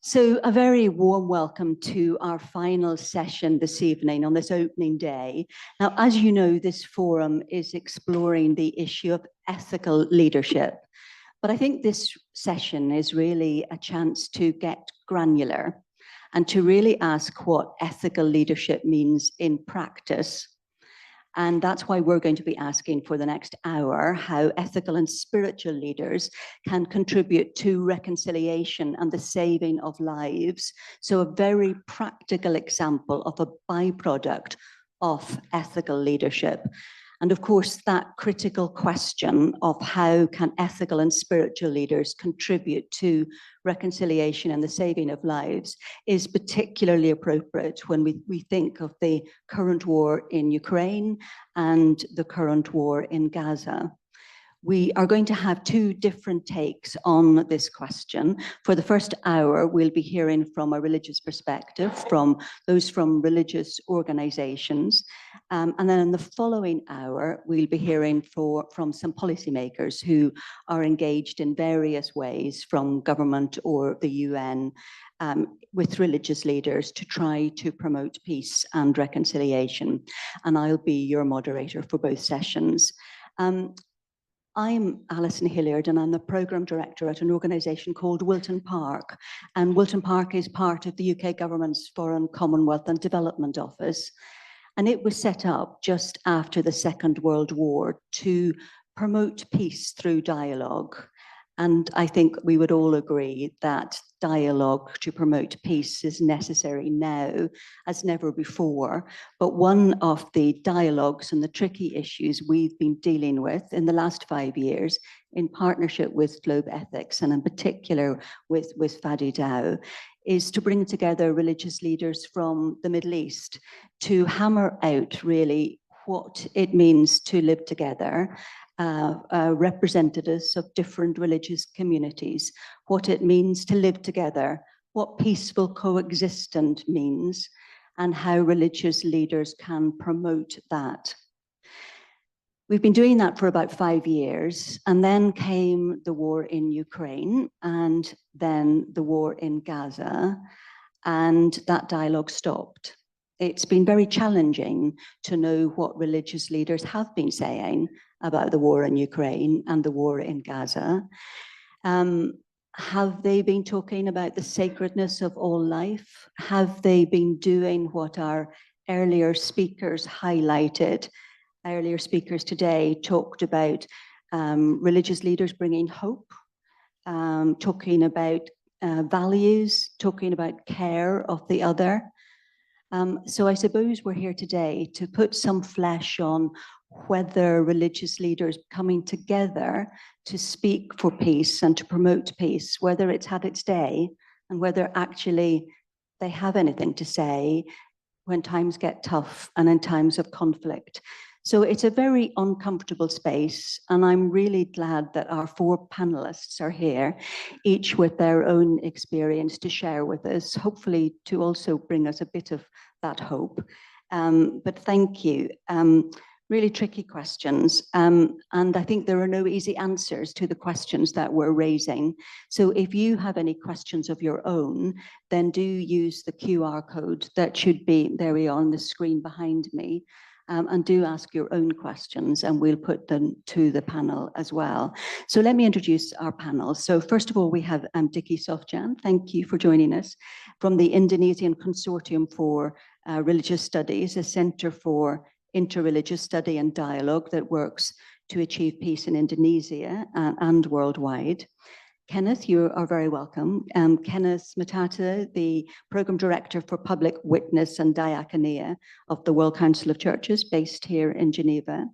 So a very warm welcome to our final session this evening on this opening day. Now, as you know, this forum is exploring the issue of ethical leadership. But I think this session is really a chance to get granular and to really ask what ethical leadership means in practice. And that's why we're going to be asking for the next hour how ethical and spiritual leaders can contribute to reconciliation and the saving of lives. So a very practical example of a byproduct of ethical leadership. And of course, that critical question of how can ethical and spiritual leaders contribute to reconciliation and the saving of lives is particularly appropriate when we think of the current war in Ukraine and the current war in Gaza. We are going to have two different takes on this question. For the first hour, we'll be hearing from a religious perspective, from those from religious organizations. And then in the following hour, we'll be hearing from some policymakers who are engaged in various ways from government or the UN with religious leaders to try to promote peace and reconciliation. And I'll be your moderator for both sessions. I'm Alison Hilliard, and I'm the programme director at an organisation called Wilton Park. And Wilton Park is part of the UK government's Foreign, Commonwealth and Development Office. And it was set up just after the Second World War to promote peace through dialogue. And I think we would all agree that dialogue to promote peace is necessary now as never before. But one of the dialogues and the tricky issues we've been dealing with in the last 5 years in partnership with Globe Ethics and in particular with Fadi Dow is to bring together religious leaders from the Middle East to hammer out really what it means to live together, representatives of different religious communities, what it means to live together, what peaceful coexistence means, and how religious leaders can promote that. We've been doing that for about 5 years, and then came the war in Ukraine, and then the war in Gaza, and that dialogue stopped. It's been very challenging to know what religious leaders have been saying about the war in Ukraine and the war in Gaza. Have they been talking about the sacredness of all life? Have they been doing what our earlier speakers highlighted? Earlier speakers today talked about religious leaders bringing hope, talking about values, talking about care of the other. So I suppose we're here today to put some flesh on whether religious leaders coming together to speak for peace and to promote peace, whether it's had its day and whether actually they have anything to say when times get tough and in times of conflict. So it's a very uncomfortable space, and I'm really glad that our 4 panelists are here, each with their own experience to share with us, hopefully to also bring us a bit of that hope. But thank you. Really tricky questions, and I think there are no easy answers to the questions that we're raising. So if you have any questions of your own, then do use the QR code that should be, there we are on the screen behind me. And do ask your own questions and we'll put them to the panel as well. So let me introduce our panel. So first of all, we have Diki Sofjan. Thank you for joining us from the Indonesian Consortium for Religious Studies, a center for interreligious study and dialogue that works to achieve peace in Indonesia and worldwide. Kenneth, you are very welcome. Kenneth Matata, the Program Director for Public Witness and Diaconia of the World Council of Churches, based here in Geneva.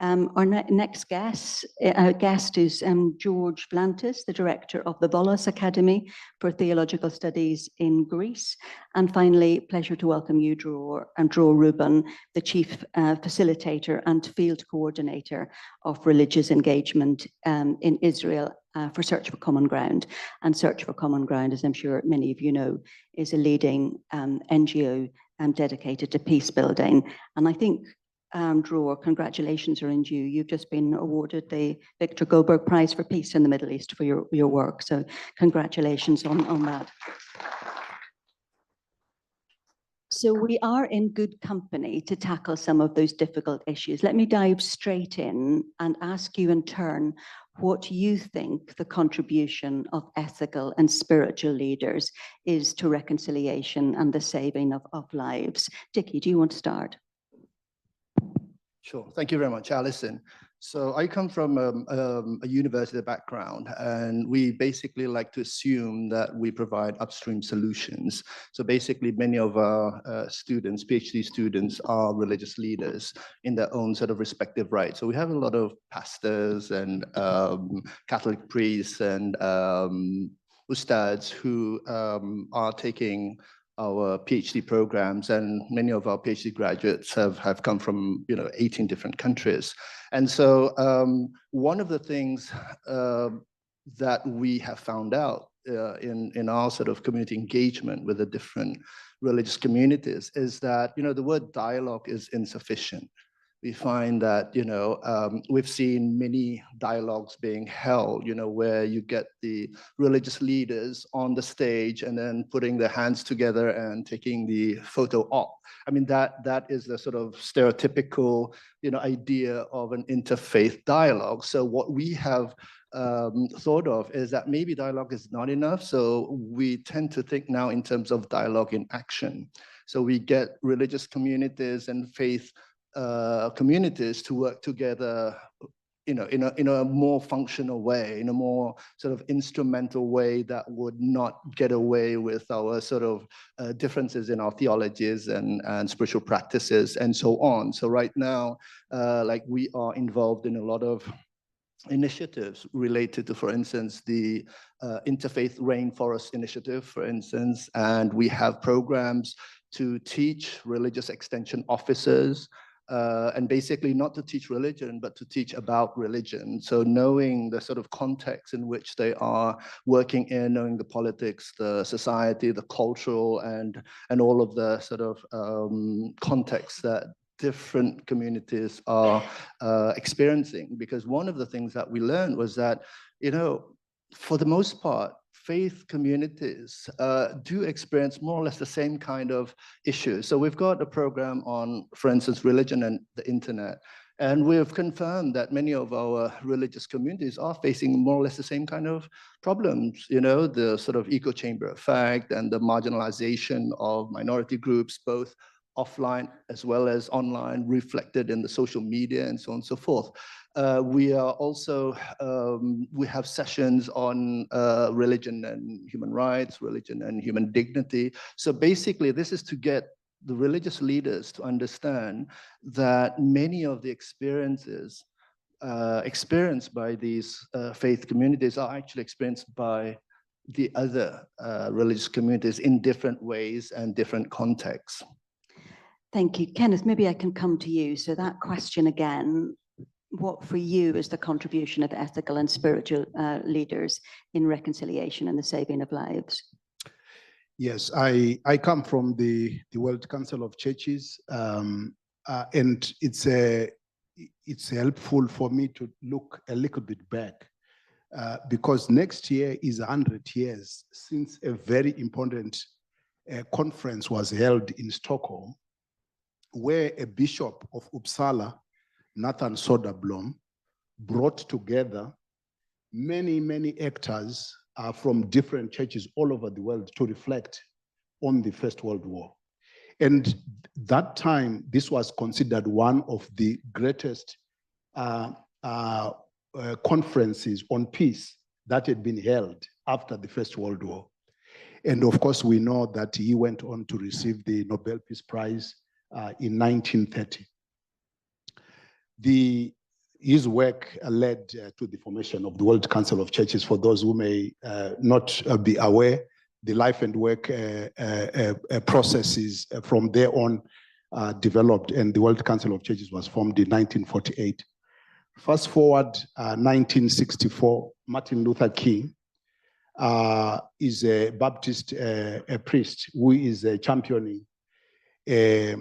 Our next guest is George Vlantis, the Director of the Volos Academy for Theological Studies in Greece. And finally, pleasure to welcome you, Dror Ruben, the Chief Facilitator and Field Coordinator of Religious Engagement in Israel for Search for Common Ground. And Search for Common Ground, as I'm sure many of you know, is a leading NGO dedicated to peace building. And I think Dror, congratulations are in due. You've just been awarded the Victor Goldberg Prize for Peace in the Middle East for your work. So congratulations on that. So we are in good company to tackle some of those difficult issues. Let me dive straight in and ask you in turn what you think the contribution of ethical and spiritual leaders is to reconciliation and the saving of lives. Dickie, do you want to start? Sure. Thank you very much, Alison. So I come from a university background, and we basically like to assume that we provide upstream solutions. So basically, many of our students, PhD students, are religious leaders in their own sort of respective right. So we have a lot of pastors and Catholic priests and ustads who are taking our PhD programs, and many of our PhD graduates have come from 18 different countries. And so one of the things that we have found out in our sort of community engagement with the different religious communities is that the word dialogue is insufficient. We find that, we've seen many dialogues being held, where you get the religious leaders on the stage and then putting their hands together and taking the photo op. I mean, that is the sort of stereotypical, idea of an interfaith dialogue. So what we have thought of is that maybe dialogue is not enough. So we tend to think now in terms of dialogue in action. So we get religious communities and faith communities to work together, in a more functional way, in a more sort of instrumental way that would not get away with our sort of differences in our theologies and spiritual practices and so on. So right now, like we are involved in a lot of initiatives related to, for instance, the Interfaith Rainforest Initiative, for instance, and we have programs to teach religious extension officers and basically not to teach religion, but to teach about religion. So knowing the sort of context in which they are working in, knowing the politics, the society, the cultural, and all of the sort of context that different communities are experiencing. Because one of the things that we learned was that, for the most part, faith communities do experience more or less the same kind of issues. So we've got a program on, for instance, religion and the internet. And we've confirmed that many of our religious communities are facing more or less the same kind of problems, the sort of echo chamber effect and the marginalization of minority groups, both offline as well as online, reflected in the social media and so on and so forth. We are also, we have sessions on religion and human rights, religion and human dignity. So basically, this is to get the religious leaders to understand that many of the experiences experienced by these faith communities are actually experienced by the other religious communities in different ways and different contexts. Thank you. Kenneth, maybe I can come to you. So that question again, what for you is the contribution of ethical and spiritual leaders in reconciliation and the saving of lives? Yes, I come from the World Council of Churches, and it's helpful for me to look a little bit back because next year is 100 years since a very important conference was held in Stockholm, where a bishop of Uppsala, Nathan Soderblom, brought together many actors from different churches all over the world to reflect on the First World War. And that time, this was considered one of the greatest conferences on peace that had been held after the First World War. And of course, we know that he went on to receive the Nobel Peace Prize in 1930. His work led to the formation of the World Council of Churches. For those who may not be aware, the life and work processes from there on developed, and the World Council of Churches was formed in 1948. Fast forward 1964, Martin Luther King is a Baptist priest who is championing a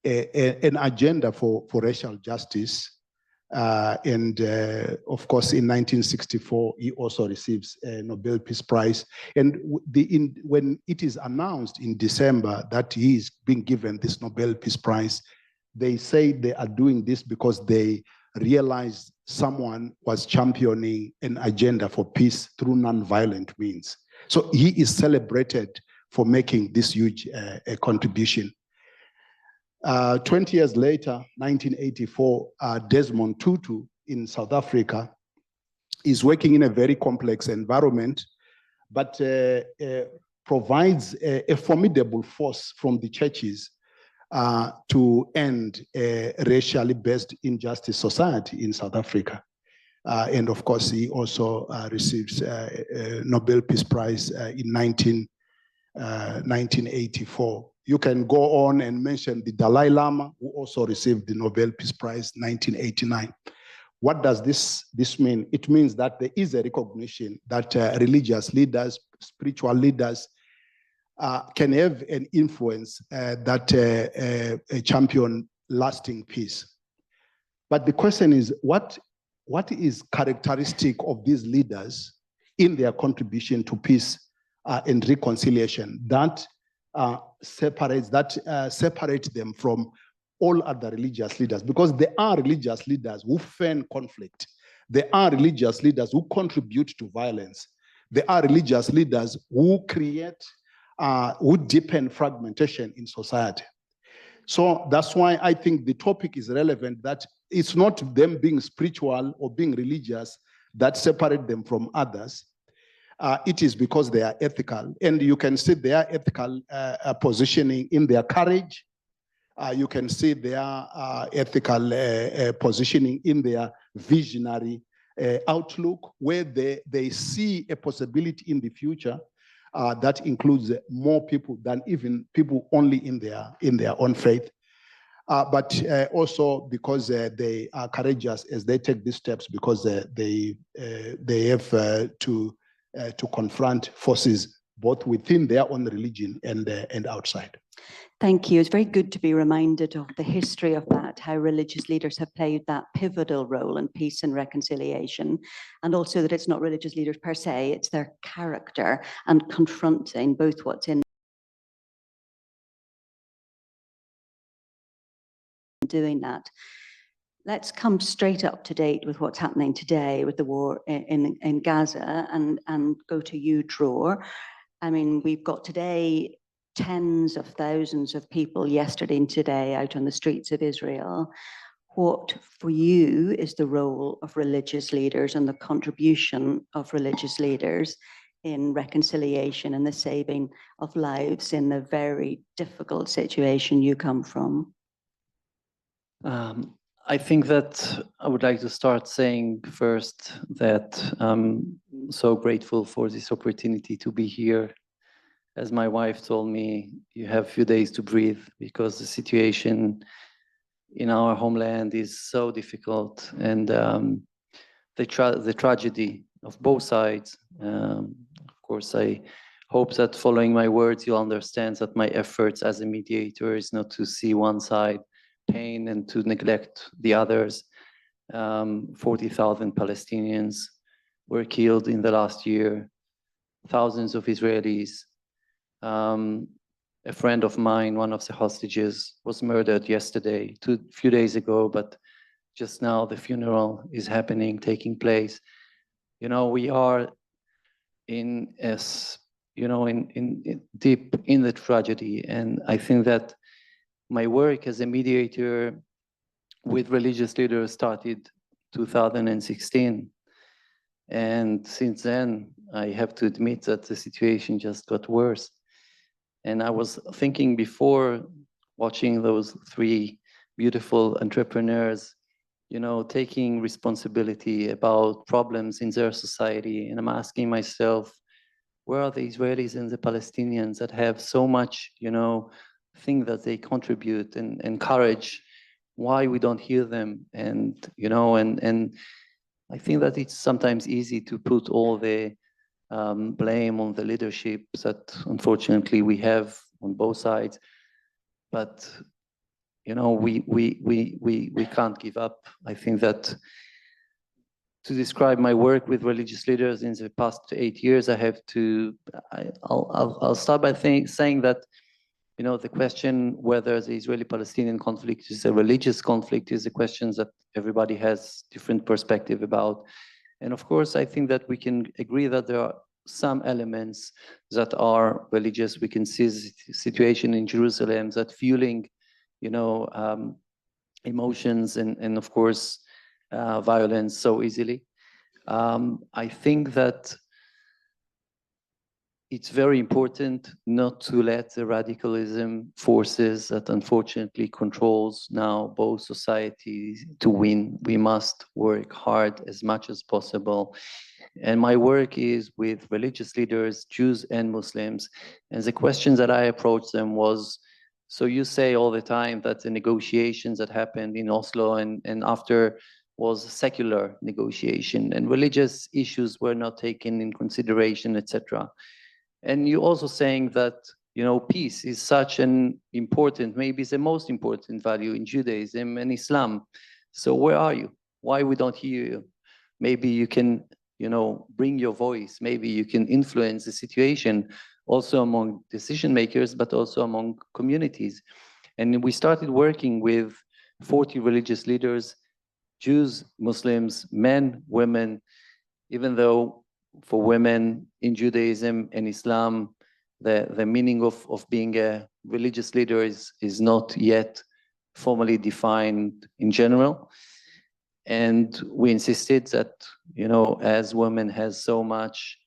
an agenda for racial justice. Of course, in 1964, he also receives a Nobel Peace Prize. And when it is announced in December that he is being given this Nobel Peace Prize, they say they are doing this because they realized someone was championing an agenda for peace through nonviolent means. So he is celebrated for making this huge contribution. 20 years later, 1984, Desmond Tutu in South Africa is working in a very complex environment, but provides a formidable force from the churches to end a racially based injustice society in South Africa. And of course, he also receives a Nobel Peace Prize in 1984. You can go on and mention the Dalai Lama, who also received the Nobel Peace Prize 1989. What does this mean? It means that there is a recognition that religious leaders, spiritual leaders, can have an influence that champion lasting peace. But the question is, what is characteristic of these leaders in their contribution to peace and reconciliation that separate them from all other religious leaders? Because there are religious leaders who fan conflict. There are religious leaders who contribute to violence. There are religious leaders who create, who deepen fragmentation in society. So that's why I think the topic is relevant, that it's not them being spiritual or being religious that separate them from others. It is because they are ethical, and you can see their ethical positioning in their courage. You can see their ethical positioning in their visionary outlook, where they see a possibility in the future that includes more people than even people only in their own faith. But also because they are courageous as they take these steps, because they have to confront forces both within their own religion and outside. Thank you. It's very good to be reminded of the history of that, how religious leaders have played that pivotal role in peace and reconciliation, and also that it's not religious leaders per se, it's their character and confronting both what's in doing that. Let's come straight up to date with what's happening today with the war in Gaza and go to you, Dror. I mean, we've got today tens of thousands of people yesterday and today out on the streets of Israel. What for you is the role of religious leaders and the contribution of religious leaders in reconciliation and the saving of lives in the very difficult situation you come from? I think that I would like to start saying first that I'm so grateful for this opportunity to be here. As my wife told me, you have a few days to breathe because the situation in our homeland is so difficult, and the tragedy of both sides. Of course, I hope that following my words, you'll understand that my efforts as a mediator is not to see one side pain and to neglect the others. 40,000 Palestinians were killed in the last year, thousands of Israelis. A friend of mine, one of the hostages, was murdered yesterday, a few days ago, but just now the funeral is taking place. You know, we are in deep in the tragedy, and I think that my work as a mediator with religious leaders started 2016. And since then, I have to admit that the situation just got worse. And I was thinking before watching those three beautiful entrepreneurs, you know, taking responsibility about problems in their society. And I'm asking myself, where are the Israelis and the Palestinians that have so much, you know, thing that they contribute and courage? Why we don't hear them? And, you know, and I think that it's sometimes easy to put all the blame on the leadership that unfortunately we have on both sides. But you know, we can't give up. I think that to describe my work with religious leaders in the past 8 years, I have to, I'll start by saying that, you know, the question whether the Israeli-Palestinian conflict is a religious conflict is a question that everybody has different perspective about. And of course, I think that we can agree that there are some elements that are religious. We can see the situation in Jerusalem that fueling, you know, emotions and of course, violence so easily. I think that it's very important not to let the radicalism forces that unfortunately controls now both societies to win. We must work hard as much as possible. And my work is with religious leaders, Jews and Muslims. And the question that I approached them was, so you say all the time that the negotiations that happened in Oslo and after was secular negotiation and religious issues were not taken in consideration, etc. And you're also saying that, you know, peace is such an important, maybe the most important value in Judaism and Islam. So where are you? Why we don't hear you? Maybe you can, you know, bring your voice. Maybe you can influence the situation also among decision makers, but also among communities. And we started working with 40 religious leaders, Jews, Muslims, men, women, even though for women in Judaism and Islam, the meaning of being a religious leader is not yet formally defined in general. And we insisted that, you know, as women has so much,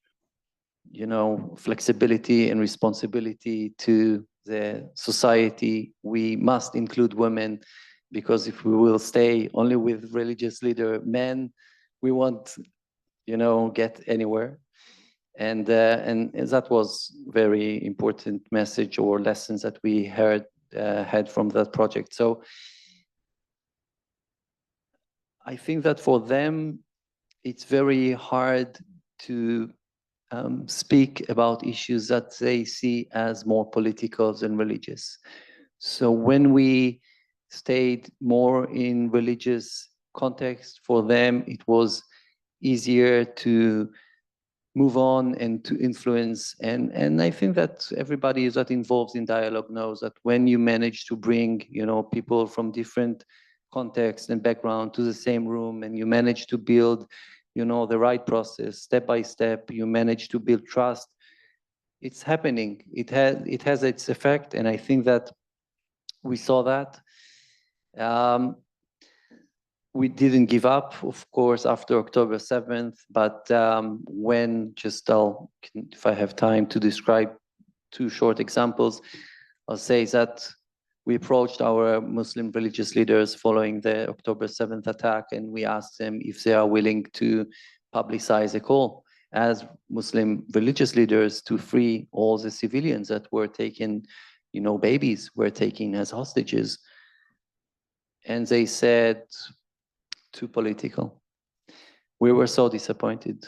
you know, flexibility and responsibility to the society, we must include women, because if we will stay only with religious leader men, we won't, you know, get anywhere. And that was very important message or lessons that we had from that project. So I think that for them, it's very hard to speak about issues that they see as more political than religious. So when we stayed more in religious context, for them, it was easier to move on and to influence. And I think that everybody that involved in dialogue knows that when you manage to bring, you know, people from different contexts and background to the same room, and you manage to build, you know, the right process, step by step, you manage to build trust, it's happening. It has its effect, and I think that we saw that. We didn't give up, of course, after October 7th, but when, just if I have time to describe 2 short examples, I'll say that we approached our Muslim religious leaders following the October 7th attack, and we asked them if they are willing to publicize a call as Muslim religious leaders to free all the civilians that were taken, you know, babies were taken as hostages. And they said, too political. We were so disappointed.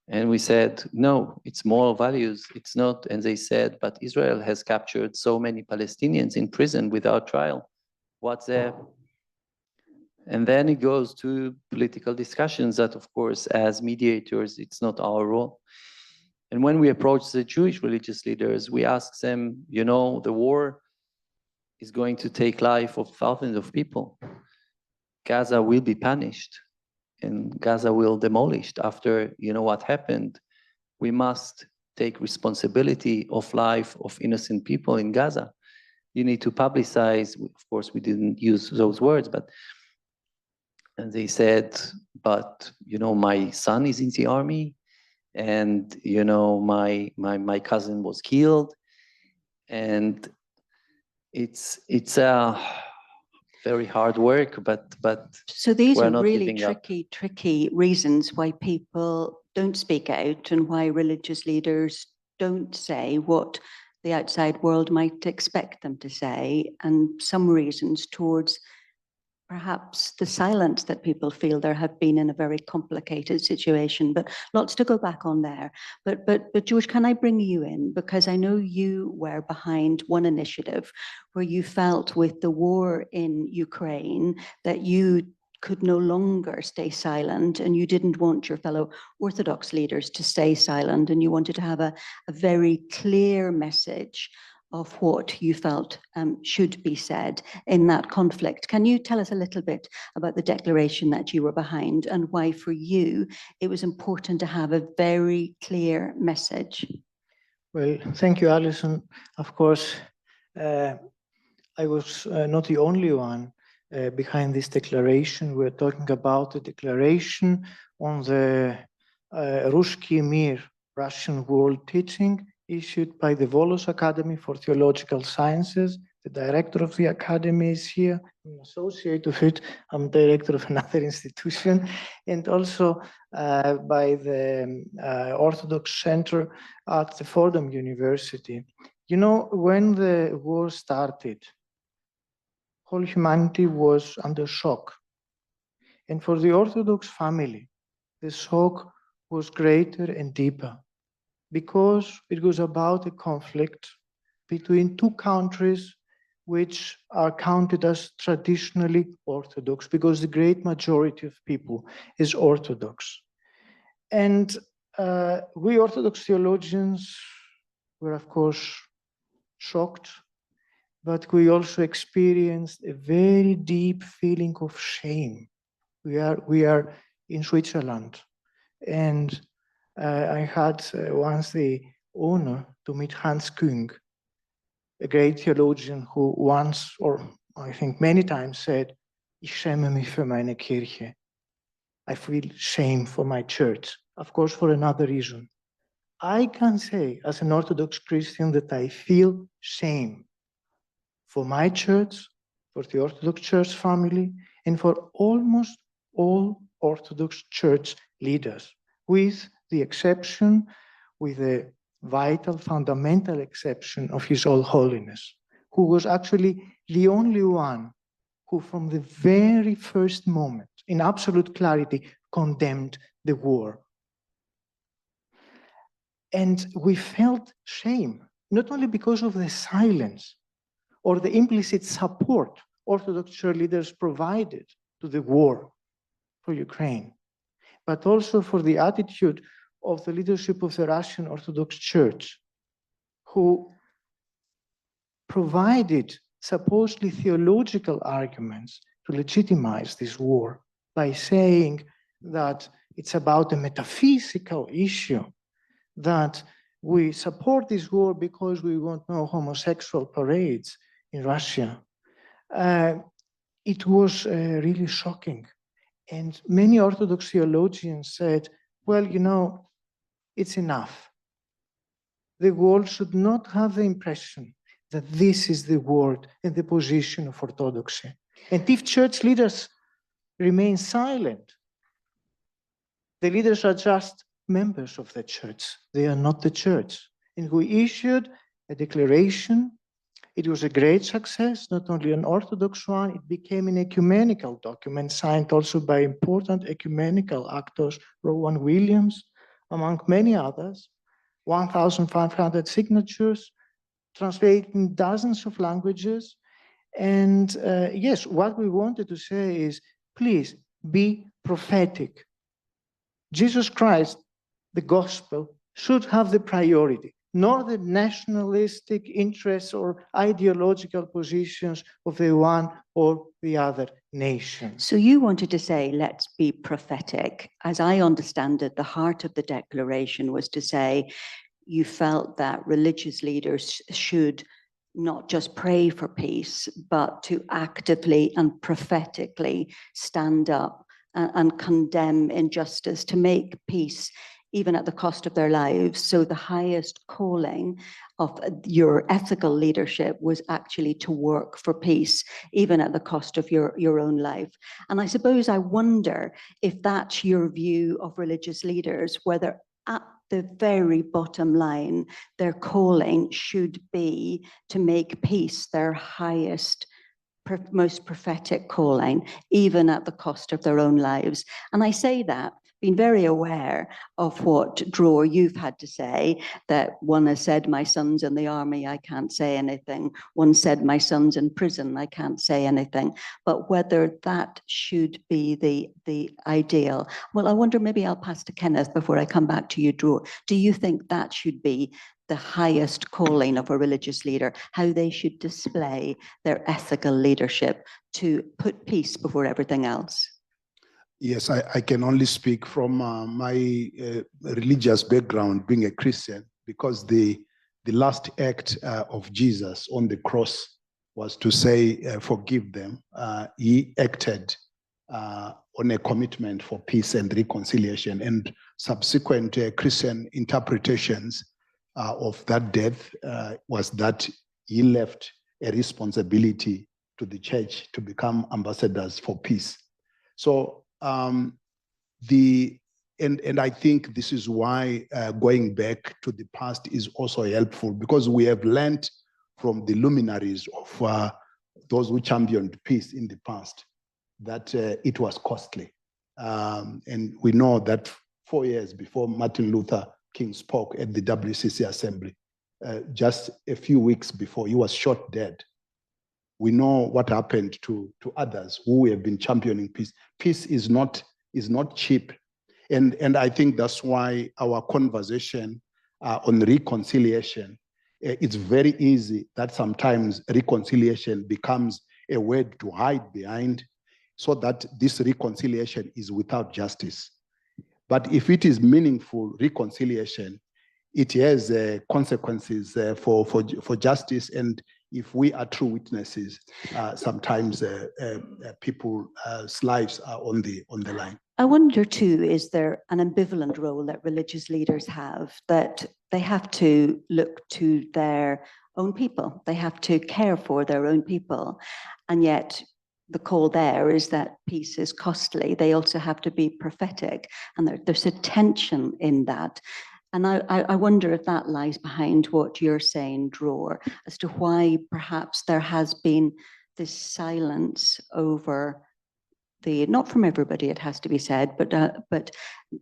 And we said, no, it's moral values, it's not. And they said, but Israel has captured so many Palestinians in prison without trial. What's there? And then it goes to political discussions that, of course, as mediators, it's not our role. And when we approach the Jewish religious leaders, we ask them, you know, the war is going to take life of thousands of people. Gaza will be punished and Gaza will be demolished after, you know, what happened. We must take responsibility of life of innocent people in Gaza. You need to publicize, of course, we didn't use those words, but, and they said, but, you know, my son is in the army and, you know, my cousin was killed, and it's very hard work, but so these we're are not really giving up. tricky reasons why people don't speak out and why religious leaders don't say what the outside world might expect them to say, and some reasons towards perhaps the silence that people feel there have been in a very complicated situation, but lots to go back on there. But George, can I bring you in? Because I know you were behind one initiative where you felt with the war in Ukraine that you could no longer stay silent, and you didn't want your fellow Orthodox leaders to stay silent, and you wanted to have a very clear message of what you felt should be said in that conflict. Can you tell us a little bit about the declaration that you were behind and why for you it was important to have a very clear message? Well, thank you, Alison. Of course, I was not the only one behind this declaration. We're talking about a declaration on the Ruski Mir, Russian World Teaching, issued by the Volos Academy for Theological Sciences. The director of the academy is here. I'm an associate of it. I'm director of another institution. And also by the Orthodox Center at the Fordham University. You know, when the war started, whole humanity was under shock. And for the Orthodox family, the shock was greater and deeper because it was about a conflict between two countries which are counted as traditionally Orthodox, because the great majority of people is Orthodox. And we Orthodox theologians were, of course, shocked, but we also experienced a very deep feeling of shame. We are in Switzerland, and I had once the honor to meet Hans Küng, a great theologian who once, or I think many times, said, "Ich schäme mich für meine Kirche." I feel shame for my church, of course, for another reason. I can say, as an Orthodox Christian, that I feel shame for my church, for the Orthodox Church family, and for almost all Orthodox Church leaders, with the exception, with the vital, fundamental exception of His All Holiness, who was actually the only one who, from the very first moment, in absolute clarity, condemned the war. And we felt shame, not only because of the silence or the implicit support Orthodox Church leaders provided to the war for Ukraine, but also for the attitude of the leadership of the Russian Orthodox Church, who provided supposedly theological arguments to legitimize this war by saying that it's about a metaphysical issue, that we support this war because we want no homosexual parades in Russia. It was really shocking. And many Orthodox theologians said, well, you know, it's enough. The world should not have the impression that this is the word and the position of Orthodoxy. And if church leaders remain silent, the leaders are just members of the church. They are not the church. And we issued a declaration. It was a great success, not only an Orthodox one, it became an ecumenical document signed also by important ecumenical actors, Rowan Williams, among many others, 1,500 signatures, translated in dozens of languages. And yes, what we wanted to say is, please be prophetic. Jesus Christ, the gospel, should have the priority, not the nationalistic interests or ideological positions of the one or the other nation. So you wanted to say, let's be prophetic. As I understand it, the heart of the declaration was to say, you felt that religious leaders should not just pray for peace, but to actively and prophetically stand up and condemn injustice, to make peace even at the cost of their lives. So the highest calling of your ethical leadership was actually to work for peace, even at the cost of your own life. And I suppose I wonder if that's your view of religious leaders, whether at the very bottom line, their calling should be to make peace their highest most prophetic calling, even at the cost of their own lives. And I say that being very aware of what, Dror, you've had to say, that one has said, my son's in the army, I can't say anything. One said, my son's in prison, I can't say anything. But whether that should be the ideal. Well, I wonder, maybe I'll pass to Kenneth before I come back to you, Dror. Do you think that should be the highest calling of a religious leader, how they should display their ethical leadership to put peace before everything else? Yes, I can only speak from my religious background, being a Christian, because the last act of Jesus on the cross was to say, forgive them. He acted on a commitment for peace and reconciliation, and subsequent Christian interpretations of that death was that he left a responsibility to the church to become ambassadors for peace. So and I think this is why going back to the past is also helpful, because we have learned from the luminaries of those who championed peace in the past that it was costly. And we know that 4 years before Martin Luther King spoke at the WCC Assembly, just a few weeks before, he was shot dead. We know what happened to others who have been championing peace. Peace is not cheap. And I think that's why our conversation on reconciliation, it's very easy that sometimes reconciliation becomes a word to hide behind, so that this reconciliation is without justice. But if it is meaningful reconciliation, it has consequences for justice. And if we are true witnesses, sometimes people's lives are on the line. I wonder too, is there an ambivalent role that religious leaders have, that they have to look to their own people, they have to care for their own people, and yet the call there is that peace is costly. They also have to be prophetic, and there's a tension in that. And I wonder if that lies behind what you're saying, Dror, as to why perhaps there has been this silence over not from everybody, it has to be said, but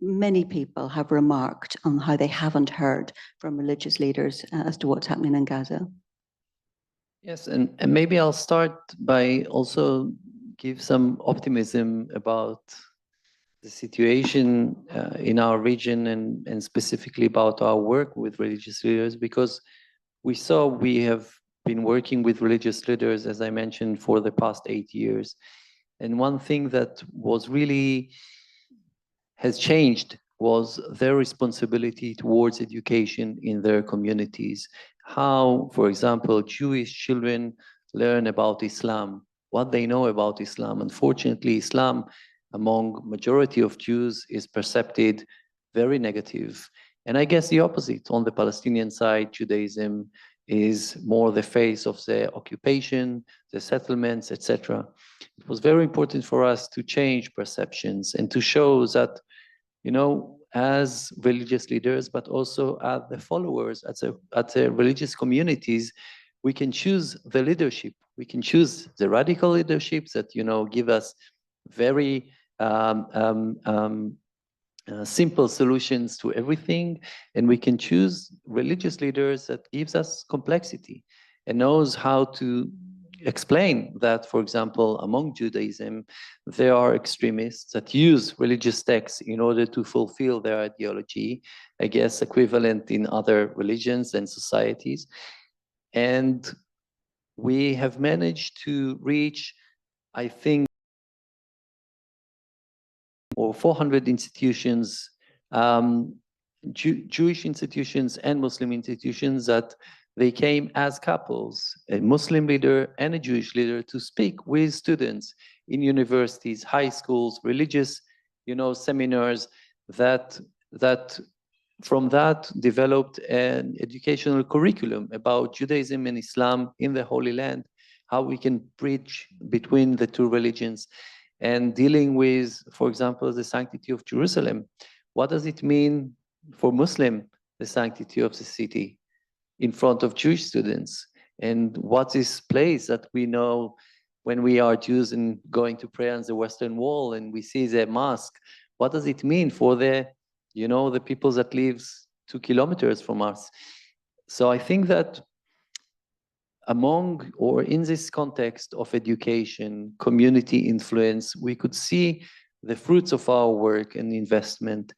many people have remarked on how they haven't heard from religious leaders as to what's happening in Gaza. Yes, and maybe I'll start by also give some optimism about the situation in our region, and specifically about our work with religious leaders, because we have been working with religious leaders, as I mentioned, for the past 8 years. And one thing that was really has changed was their responsibility towards education in their communities. How, for example, Jewish children learn about Islam, what they know about Islam. Unfortunately, Islam among majority of Jews is perceived very negative. And I guess the opposite. On the Palestinian side, Judaism is more the face of the occupation, the settlements, etc. It was very important for us to change perceptions and to show that, you know, as religious leaders, but also as the followers, at the religious communities, we can choose the leadership. We can choose the radical leaderships that, you know, give us very simple solutions to everything, and we can choose religious leaders that gives us complexity and knows how to explain that, for example, among Judaism, there are extremists that use religious texts in order to fulfill their ideology, I guess equivalent in other religions and societies. And we have managed to reach, I think, or 400 institutions, Jewish institutions and Muslim institutions, that they came as couples, a Muslim leader and a Jewish leader, to speak with students in universities, high schools, religious, you know, seminars, that from that developed an educational curriculum about Judaism and Islam in the Holy Land, how we can bridge between the two religions, and dealing with, for example, the sanctity of Jerusalem. What does it mean for Muslim, the sanctity of the city, in front of Jewish students? And what is place that we know when we are Jews and going to pray on the Western Wall and we see the mosque, what does it mean for the, you know, the people that lives 2 kilometers from us? So I think that among or in this context of education, community influence, we could see the fruits of our work and investment.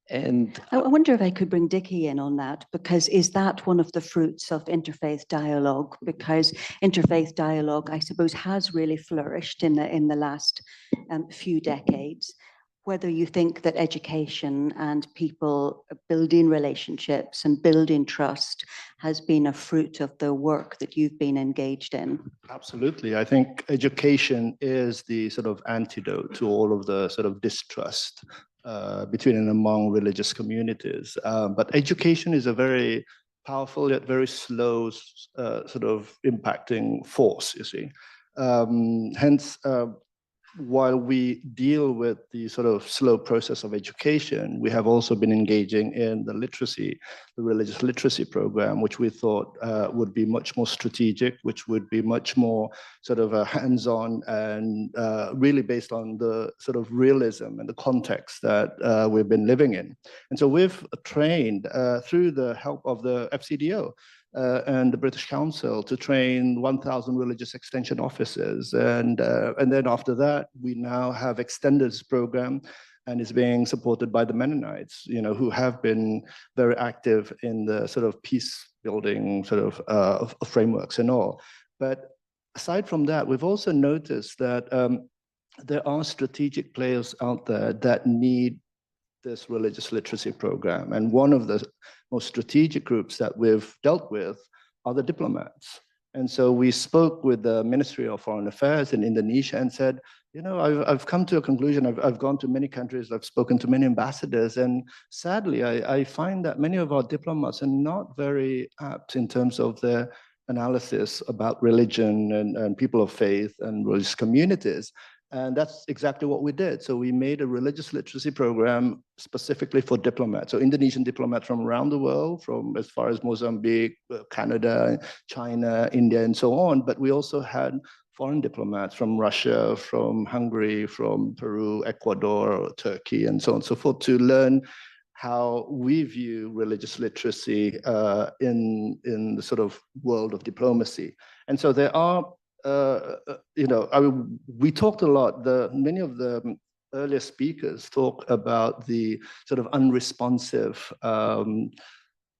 And I wonder if I could bring Dickie in on that, because is that one of the fruits of interfaith dialogue? Because interfaith dialogue, I suppose, has really flourished in the last few decades. Whether you think that education and people building relationships and building trust has been a fruit of the work that you've been engaged in. Absolutely. I think education is the sort of antidote to all of the sort of distrust between and among religious communities. But education is a very powerful yet very slow sort of impacting force, you see. Hence, while we deal with the sort of slow process of education, we have also been engaging in the literacy, the religious literacy program, which we thought would be much more strategic, which would be much more sort of hands-on and really based on the sort of realism and the context that we've been living in. And so we've trained through the help of the FCDO, and the British Council to train 1,000 religious extension officers. And then after that, we now have extended this program, and is being supported by the Mennonites, you know, who have been very active in the sort of peace building sort of frameworks and all. But aside from that, we've also noticed that there are strategic players out there that need this religious literacy program. And one of the most strategic groups that we've dealt with are the diplomats. And so we spoke with the Ministry of Foreign Affairs in Indonesia and said, you know, I've come to a conclusion. I've gone to many countries, I've spoken to many ambassadors, and sadly, I find that many of our diplomats are not very apt in terms of their analysis about religion and people of faith and religious communities. And that's exactly what we did. So we made a religious literacy program specifically for diplomats. So Indonesian diplomats from around the world, from as far as Mozambique, Canada, China, India, and so on. But we also had foreign diplomats from Russia, from Hungary, from Peru, Ecuador, Turkey, and so on and so forth, to learn how we view religious literacy in the sort of world of diplomacy. And so there are you know, I mean, we talked a lot. Many of the earlier speakers talk about the sort of unresponsive,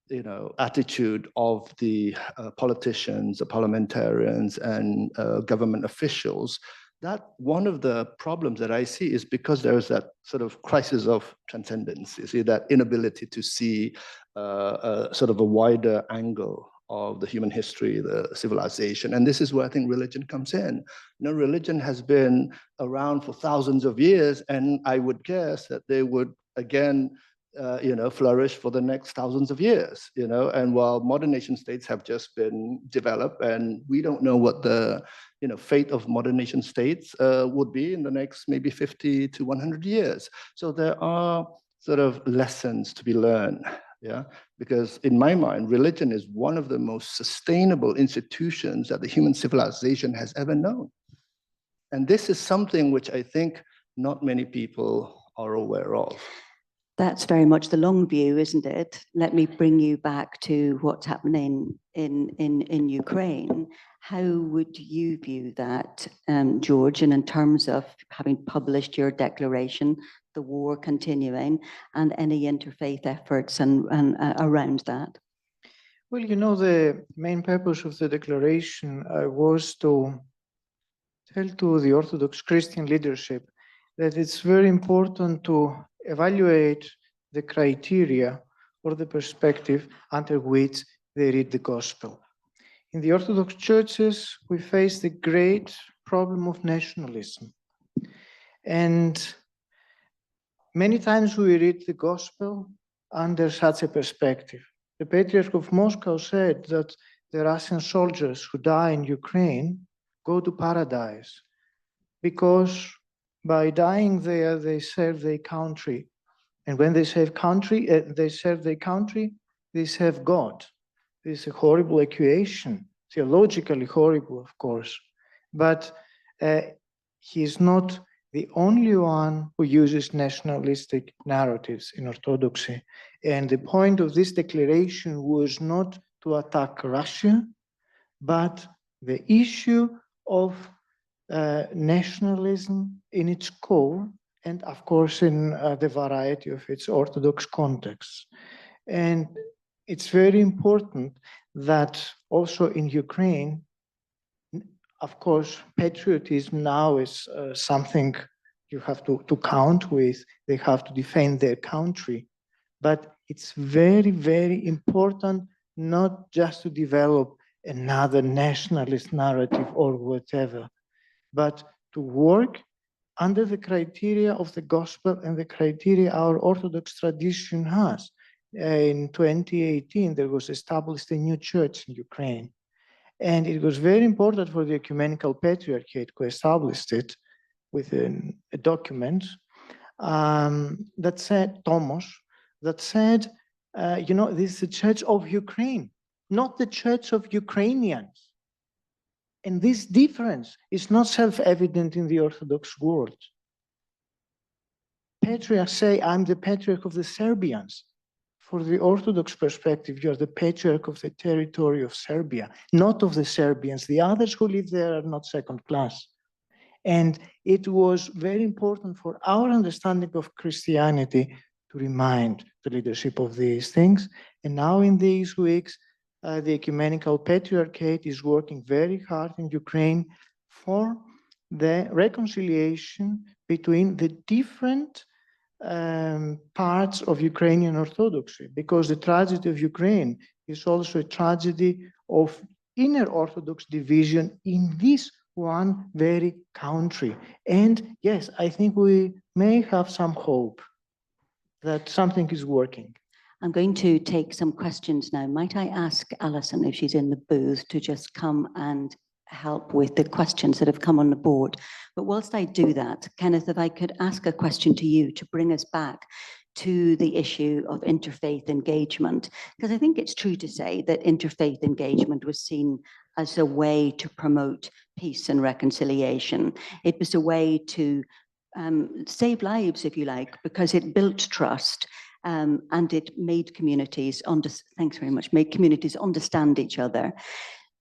you know, attitude of the politicians, the parliamentarians, and government officials. That one of the problems that I see is because there is that sort of crisis of transcendence. You see, that inability to see sort of a wider angle of the human history, the civilization. And this is where I think religion comes in. You know, religion has been around for thousands of years, and I would guess that they would, again, you know, flourish for the next thousands of years, you know, and while modern nation states have just been developed, and we don't know what the, you know, fate of modern nation states would be in the next maybe 50 to 100 years. So there are sort of lessons to be learned. Yeah, because in my mind, religion is one of the most sustainable institutions that the human civilization has ever known. And this is something which I think not many people are aware of. That's very much the long view, isn't it? Let me bring you back to what's happening in Ukraine. How would you view that, George, and in terms of having published your declaration, the war continuing, and any interfaith efforts and around that? Well, you know, the main purpose of the declaration was to tell to the Orthodox Christian leadership that it's very important to evaluate the criteria or the perspective under which they read the gospel. In the Orthodox churches, we face the great problem of nationalism. And many times we read the gospel under such a perspective. The Patriarch of Moscow said that the Russian soldiers who die in Ukraine go to paradise because by dying there, they serve their country. And when they serve their country, they serve God. This is a horrible accusation, theologically horrible, of course. But he is not the only one who uses nationalistic narratives in Orthodoxy. And the point of this declaration was not to attack Russia, but the issue of nationalism in its core, and of course in the variety of its Orthodox contexts. And it's very important that also in Ukraine, of course, patriotism now is something you have to count with. They have to defend their country. But it's very, very important not just to develop another nationalist narrative or whatever, but to work under the criteria of the gospel and the criteria our Orthodox tradition has. In 2018, there was established a new church in Ukraine. And it was very important for the Ecumenical Patriarchate who established it with a document that said, Tomos, that said, you know, this is the Church of Ukraine, not the Church of Ukrainians. And this difference is not self-evident in the Orthodox world. Patriarchs say, I'm the patriarch of the Serbians. For the Orthodox perspective, you're the patriarch of the territory of Serbia, not of the Serbians. The others who live there are not second class. And it was very important for our understanding of Christianity to remind the leadership of these things. And now in these weeks, the Ecumenical Patriarchate is working very hard in Ukraine for the reconciliation between the different parts of Ukrainian Orthodoxy, because the tragedy of Ukraine is also a tragedy of inner Orthodox division in this one very country. And yes, I think we may have some hope that something is working. I'm going to take some questions now. Might I ask Alison, if she's in the booth, to just come and help with the questions that have come on the board? But whilst I do that, Kenneth, if I could ask a question to you to bring us back to the issue of interfaith engagement, because I think it's true to say that interfaith engagement was seen as a way to promote peace and reconciliation. It was a way to save lives, if you like, because it built trust. And it made communities, thanks very much, made communities understand each other.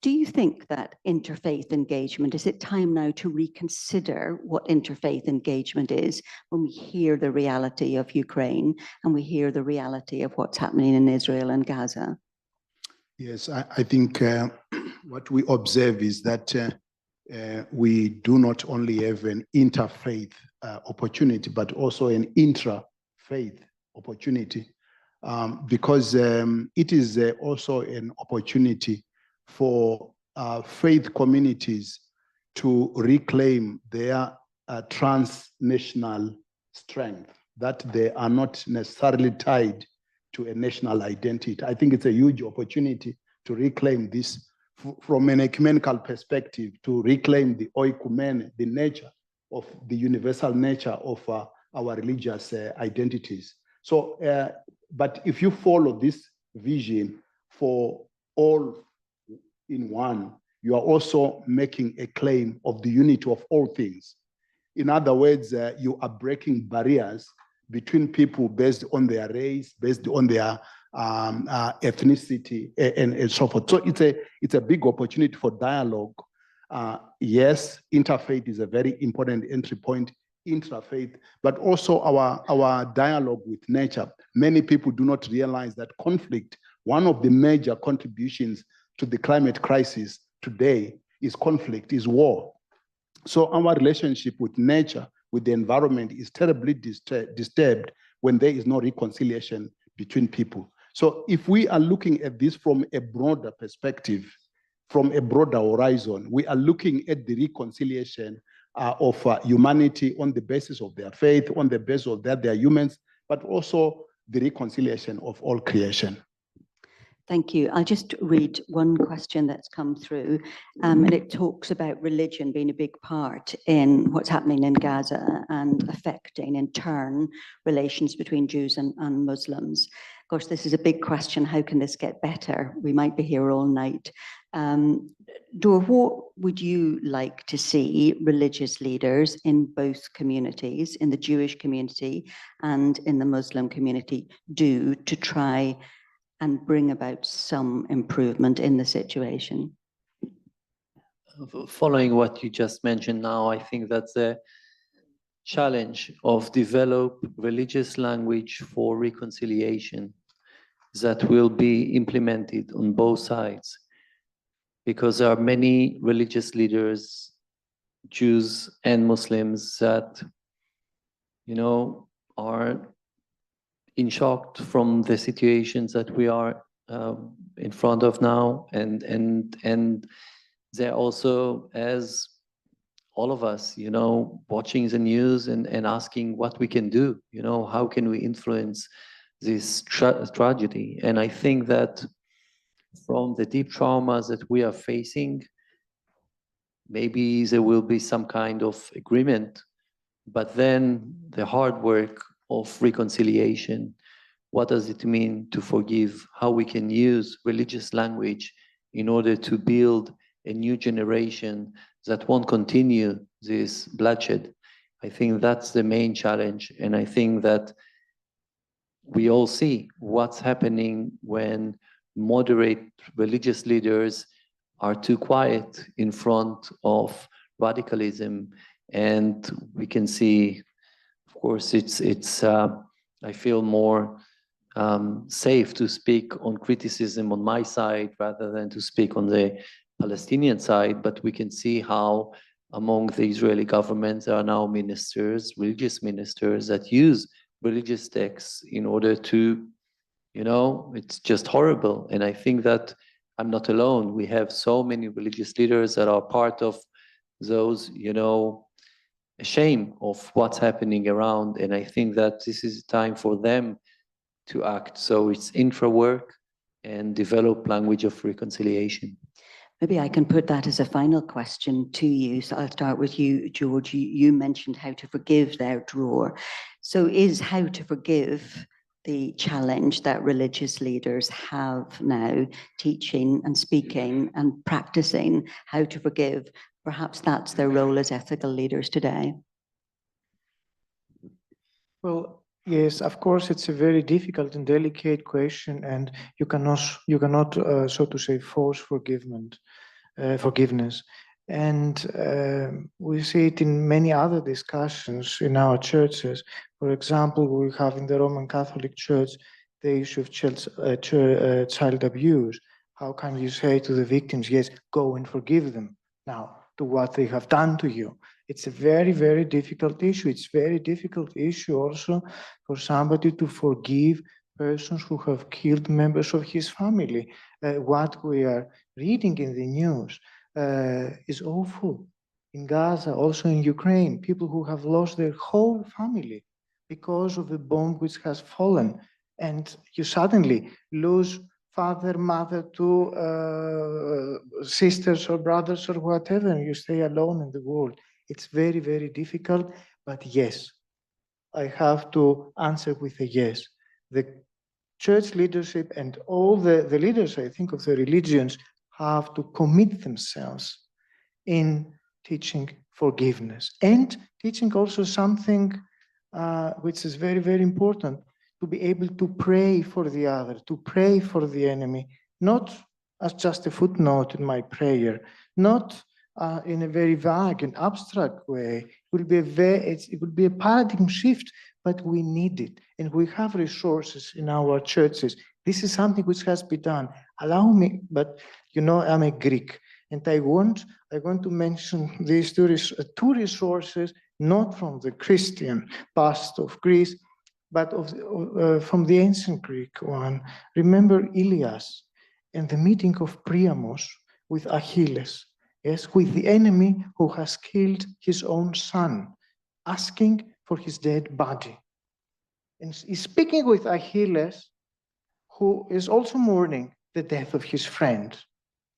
Do you think that interfaith engagement, is it time now to reconsider what interfaith engagement is when we hear the reality of Ukraine and we hear the reality of what's happening in Israel and Gaza? Yes, I think what we observe is that we do not only have an interfaith opportunity, but also an intra-faith opportunity, because it is also an opportunity for faith communities to reclaim their transnational strength, that they are not necessarily tied to a national identity. I think it's a huge opportunity to reclaim this from an ecumenical perspective, to reclaim the oikumene, the nature of the universal nature of our religious identities. So, but if you follow this vision for all in one, you are also making a claim of the unity of all things. In other words, you are breaking barriers between people based on their race, based on their ethnicity, and so forth. So it's a big opportunity for dialogue. Yes, interfaith is a very important entry point, intrafaith, but also our dialogue with nature. Many people do not realize that conflict, one of the major contributions to the climate crisis today is conflict, is war. So our relationship with nature, with the environment, is terribly disturbed when there is no reconciliation between people. So if we are looking at this from a broader perspective, from a broader horizon, we are looking at the reconciliation of humanity on the basis of their faith, on the basis of that they are humans, but also the reconciliation of all creation. Thank you. I'll just read one question that's come through, and it talks about religion being a big part in what's happening in Gaza and affecting, in turn, relations between Jews and Muslims. Of course, this is a big question. How can this get better? We might be here all night. Dor, what would you like to see religious leaders in both communities, in the Jewish community and in the Muslim community, do to try and bring about some improvement in the situation? Following what you just mentioned now, I think that's the challenge of develop religious language for reconciliation that will be implemented on both sides, because there are many religious leaders, Jews and Muslims, that, you know, are in shock from the situations that we are in front of now, and they're also, as all of us, you know, watching the news and asking what we can do, you know, how can we influence this tragedy? And I think that from the deep traumas that we are facing, maybe there will be some kind of agreement, but then the hard work of reconciliation, what does it mean to forgive, how we can use religious language in order to build a new generation that won't continue this bloodshed. I think that's the main challenge. And I think that we all see what's happening when moderate religious leaders are too quiet in front of radicalism. And we can see, of course, I feel more safe to speak on criticism on my side rather than to speak on the Palestinian side, but we can see how among the Israeli government there are now ministers, religious ministers, that use religious texts in order to, you know, it's just horrible. And I think that I'm not alone. We have so many religious leaders that are part of those, you know, shame of what's happening around. And I think that this is time for them to act. So it's infra work and develop language of reconciliation. Maybe I can put that as a final question to you. So I'll start with you, George. You mentioned how to forgive there, Dror. So is how to forgive the challenge that religious leaders have now, teaching and speaking and practicing how to forgive? Perhaps that's their role as ethical leaders today. Well, yes, of course, it's a very difficult and delicate question, and you cannot, so to say, force forgiveness. And we see it in many other discussions in our churches. For example, we have in the Roman Catholic Church the issue of child abuse. How can you say to the victims, yes, go and forgive them now to what they have done to you? It's a very, very difficult issue. It's a very difficult issue also for somebody to forgive persons who have killed members of his family. What we are reading in the news is awful. In Gaza, also in Ukraine, people who have lost their whole family because of a bomb which has fallen. And you suddenly lose father, mother, two sisters or brothers or whatever, and you stay alone in the world. It's very, very difficult, but yes, I have to answer with a yes. The church leadership and all the leaders, I think, of the religions have to commit themselves in teaching forgiveness and teaching also something which is very, very important, to be able to pray for the other, to pray for the enemy, not as just a footnote in my prayer, not in a very vague and abstract way. It will be a paradigm shift, but we need it, and we have resources in our churches. This is something which has been done. Allow me, but you know, I'm a Greek, and I want to mention these two resources, not from the Christian past of Greece, but from the ancient Greek one. Remember Ilias and the meeting of Priamos with Achilles, yes, with the enemy who has killed his own son, asking for his dead body. And he's speaking with Achilles, who is also mourning the death of his friend.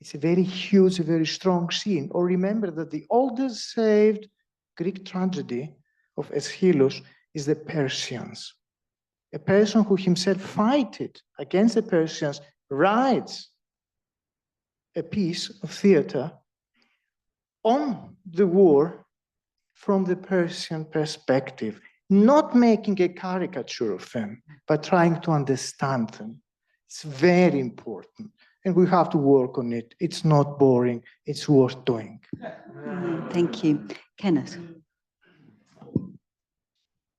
It's a very huge, a very strong scene. Or remember that the oldest saved Greek tragedy of Aeschylus is the Persians. A person who himself fighted against the Persians writes a piece of theater on the war from the Persian perspective, not making a caricature of them, but trying to understand them. It's very important, and we have to work on it. It's not boring, it's worth doing. Thank you. Kenneth.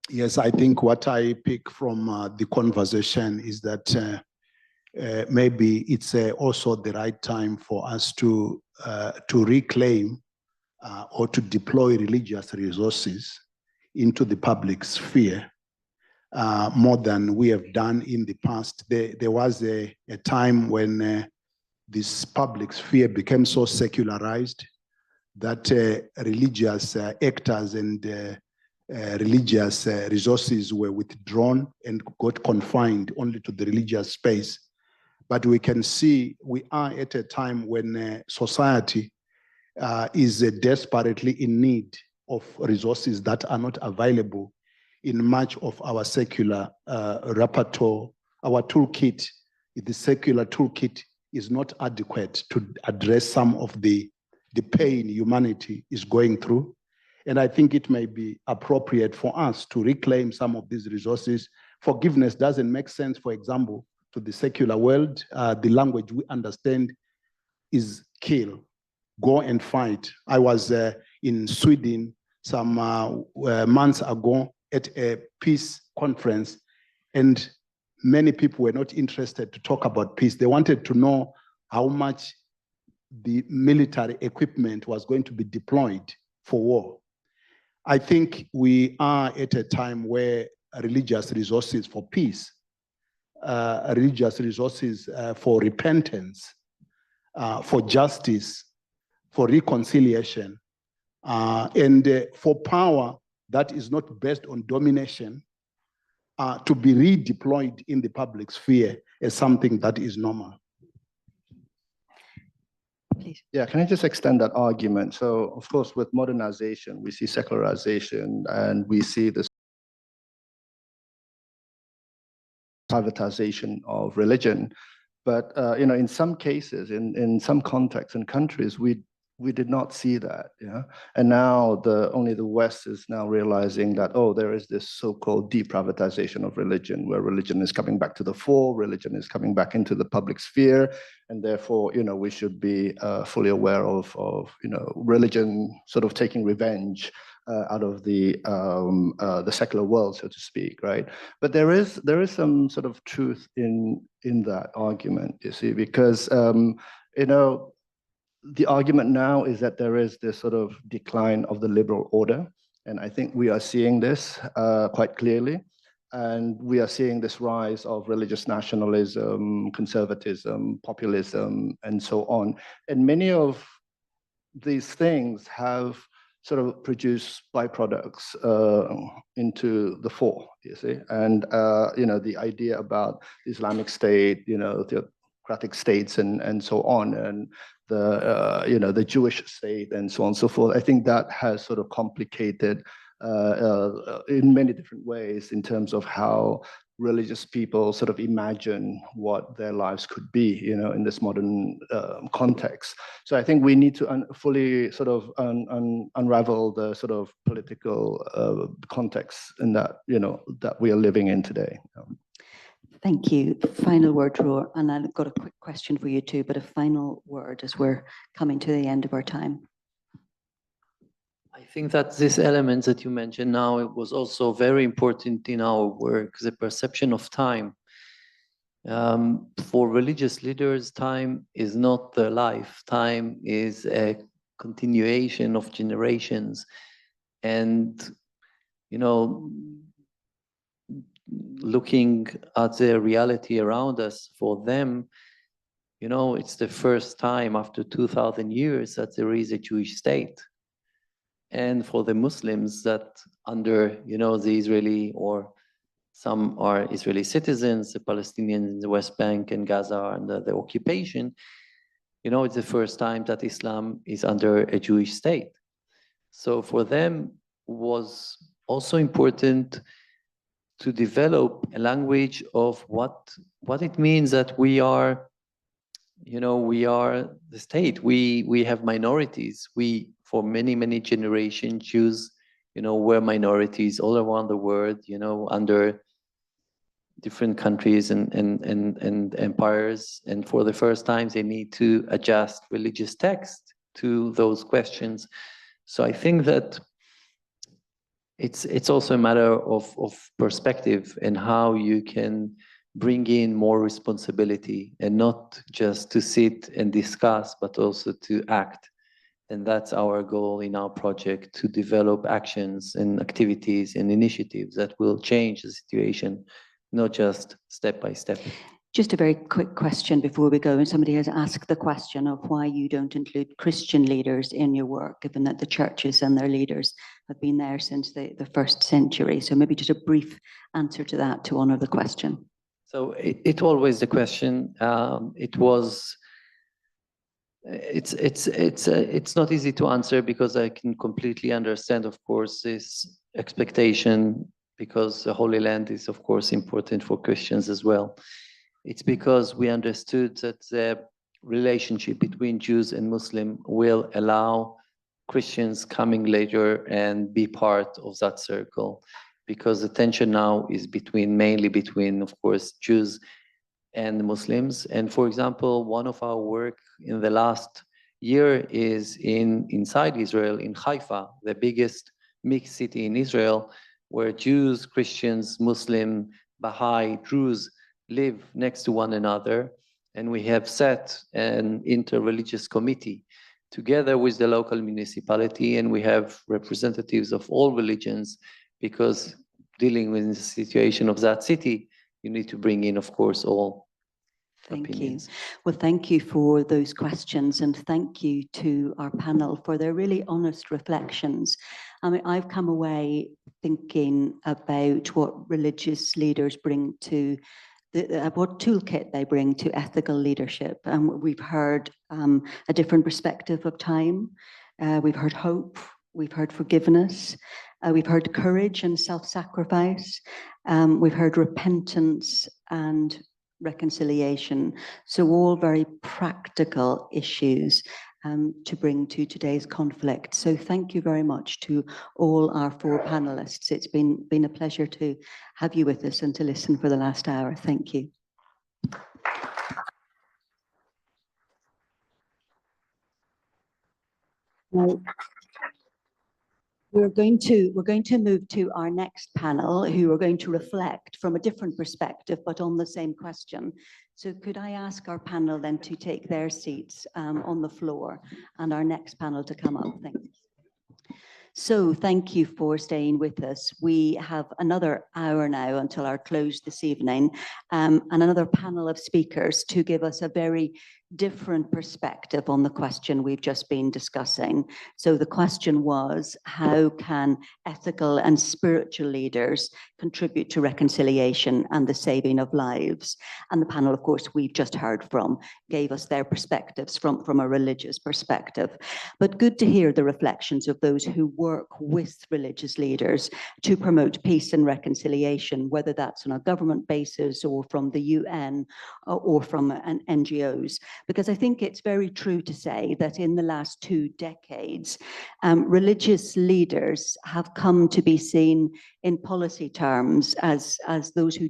Yes, I think what I pick from the conversation is that maybe it's also the right time for us to reclaim or to deploy religious resources into the public sphere more than we have done in the past. There was a time when this public sphere became so secularized that religious actors and religious resources were withdrawn and got confined only to the religious space. But we can see we are at a time when society is desperately in need of resources that are not available in much of our secular repertoire. Our toolkit, the secular toolkit, is not adequate to address some of the pain humanity is going through. And I think it may be appropriate for us to reclaim some of these resources. Forgiveness doesn't make sense, for example, to the secular world. The language we understand is kill, go and fight. I was in Sweden some months ago at a peace conference, and many people were not interested to talk about peace. They wanted to know how much the military equipment was going to be deployed for war. I think we are at a time where religious resources for peace, religious resources for repentance, for justice, for reconciliation, and for power that is not based on domination, to be redeployed in the public sphere as something that is normal. Please. Yeah, can I just extend that argument? So, of course, with modernization, we see secularization and we see this privatization of religion. But in some cases, in some contexts and countries, we did not see that. Yeah, and now only the West is now realizing that, oh, there is this so-called deprivatization of religion, where religion is coming back to the fore, religion is coming back into the public sphere, and therefore, we should be fully aware of religion sort of taking revenge out of the secular world, so to speak, right? But there is some sort of truth in that argument, you see, because the argument now is that there is this sort of decline of the liberal order, and I think we are seeing this quite clearly. And we are seeing this rise of religious nationalism, conservatism, populism, and so on. And many of these things have sort of produced byproducts into the fore, you see. And, the idea about the Islamic State, theocratic states and so on, and the Jewish state and so on and so forth, I think that has sort of complicated in many different ways in terms of how religious people sort of imagine what their lives could be, in this modern context. So I think we need to fully sort of unravel the sort of political context in that, that we are living in today. Thank you. Final word, Roar, and I've got a quick question for you too, but a final word as we're coming to the end of our time. I think that this element that you mentioned now, it was also very important in our work, the perception of time. For religious leaders, time is not their life. Time is a continuation of generations. And, looking at the reality around us, for them, it's the first time after 2,000 years that there is a Jewish state. And for the Muslims that under, the Israeli or some are Israeli citizens, the Palestinians in the West Bank and Gaza are under the occupation. You know, it's the first time that Islam is under a Jewish state. So for them was also important to develop a language of what it means that we are, you know, we are the state. We have minorities. We, for many generations, Jews, you know, were minorities all around the world, you know, under different countries and empires. And for the first time, they need to adjust religious text to those questions. So I think that it's also a matter of perspective and how you can bring in more responsibility and not just to sit and discuss, but also to act. And that's our goal in our project, to develop actions and activities and initiatives that will change the situation, not just step by step. Just a very quick question before we go. And somebody has asked the question of why you don't include Christian leaders in your work, given that the churches and their leaders have been there since the first century. So maybe just a brief answer to that to honor the question. So it always the question. It's not easy to answer because I can completely understand, of course, this expectation, because the Holy Land is, of course, important for Christians as well. It's because we understood that the relationship between Jews and Muslim will allow Christians coming later and be part of that circle, because the tension now is mainly between, of course, Jews and Muslims. And for example, one of our work in the last year is inside Israel, in Haifa, the biggest mixed city in Israel, where Jews, Christians, Muslim, Baha'i, Druze live next to one another. And we have set an inter-religious committee together with the local municipality, and we have representatives of all religions, because dealing with the situation of that city, you need to bring in, of course, all opinions. Thank you. Well, thank you for those questions, and thank you to our panel for their really honest reflections. I mean, I've come away thinking about what religious leaders bring to what toolkit they bring to ethical leadership. And we've heard a different perspective of time. We've heard hope. We've heard forgiveness. We've heard courage and self-sacrifice. We've heard repentance and reconciliation. So all very practical issues to bring to today's conflict. So thank you very much to all our four panelists. It's been a pleasure to have you with us and to listen for the last hour. Thank you. Now, we're going to move to our next panel, who are going to reflect from a different perspective, but on the same question. So could I ask our panel then to take their seats on the floor, and our next panel to come up? Thanks. So thank you for staying with us. We have another hour now until our close this evening, and another panel of speakers to give us a very different perspective on the question we've just been discussing. So the question was, how can ethical and spiritual leaders contribute to reconciliation and the saving of lives? And the panel, of course, we've just heard from, gave us their perspectives from a religious perspective. But good to hear the reflections of those who work with religious leaders to promote peace and reconciliation, whether that's on a government basis or from the UN or from NGOs. Because I think it's very true to say that in the last 2 decades, religious leaders have come to be seen in policy terms as those who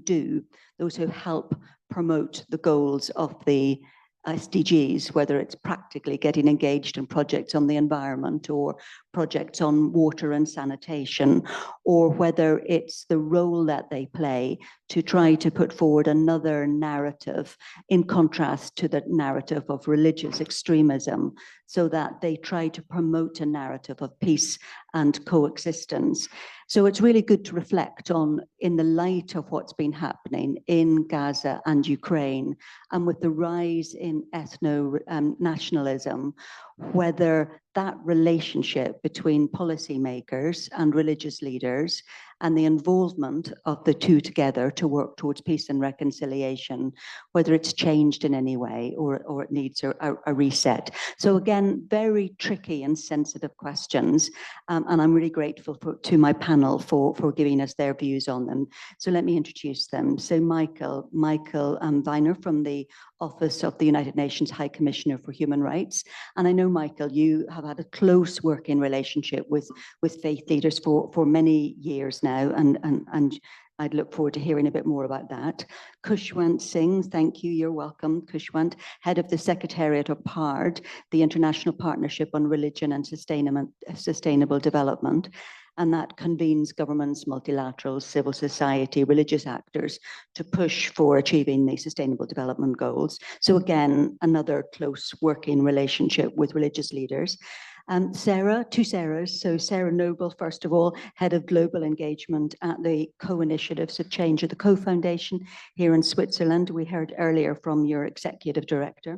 help promote the goals of the SDGs, whether it's practically getting engaged in projects on the environment or projects on water and sanitation, or whether it's the role that they play to try to put forward another narrative in contrast to the narrative of religious extremism, so that they try to promote a narrative of peace and coexistence. So it's really good to reflect on, in the light of what's been happening in Gaza and Ukraine, and with the rise in ethno-nationalism, whether that relationship between policymakers and religious leaders and the involvement of the two together to work towards peace and reconciliation, whether it's changed in any way or it needs a reset. So again, very tricky and sensitive questions, and I'm really grateful to my panel for giving us their views on them. So let me introduce them. So Michael Viner from the Office of the United Nations High Commissioner for Human Rights. And I know, Michael, you have had a close working relationship with faith leaders for many years now, and I'd look forward to hearing a bit more about that. Khushwant Singh, thank you, you're welcome. Khushwant, head of the Secretariat of PARD, the International Partnership on Religion and Sustainable Development, and that convenes governments, multilateral, civil society, religious actors to push for achieving the Sustainable Development Goals. So again, another close working relationship with religious leaders. Sarah, two Sarahs. So Sarah Noble, first of all, Head of Global Engagement at the Co-Initiatives of Change at the Co-Foundation here in Switzerland. We heard earlier from your Executive Director.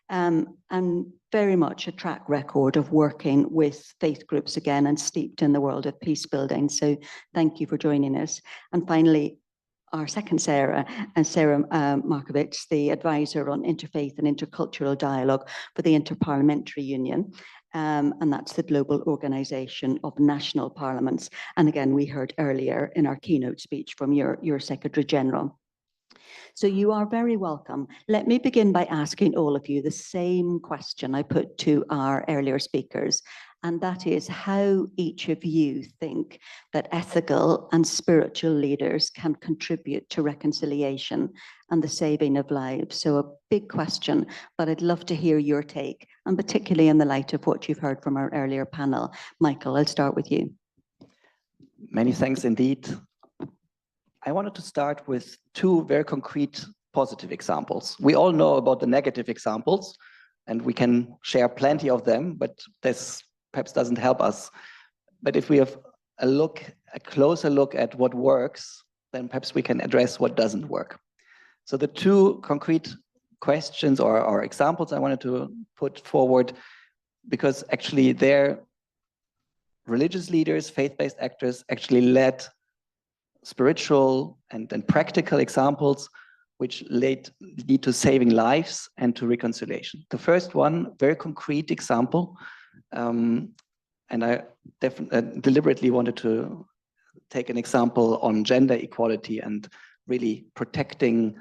And very much a track record of working with faith groups again and steeped in the world of peace building. So thank you for joining us. And finally, our second Sarah, Sarah Markovits, the advisor on interfaith and intercultural dialogue for the Interparliamentary Union. And that's the global organization of national parliaments. And again, we heard earlier in our keynote speech from your Secretary General. So you are very welcome. Let me begin by asking all of you the same question I put to our earlier speakers, and that is how each of you think that ethical and spiritual leaders can contribute to reconciliation and the saving of lives. So a big question, but I'd love to hear your take, and particularly in the light of what you've heard from our earlier panel. Michael, I'll start with you. Many thanks indeed. I wanted to start with two very concrete positive examples. We all know about the negative examples, and we can share plenty of them, but this perhaps doesn't help us. But if we have a closer look at what works, then perhaps we can address what doesn't work. So the two concrete questions or examples I wanted to put forward, because actually they're religious leaders, faith-based actors actually led spiritual and practical examples which lead to saving lives and to reconciliation. The first one, very concrete example, and I deliberately wanted to take an example on gender equality and really protecting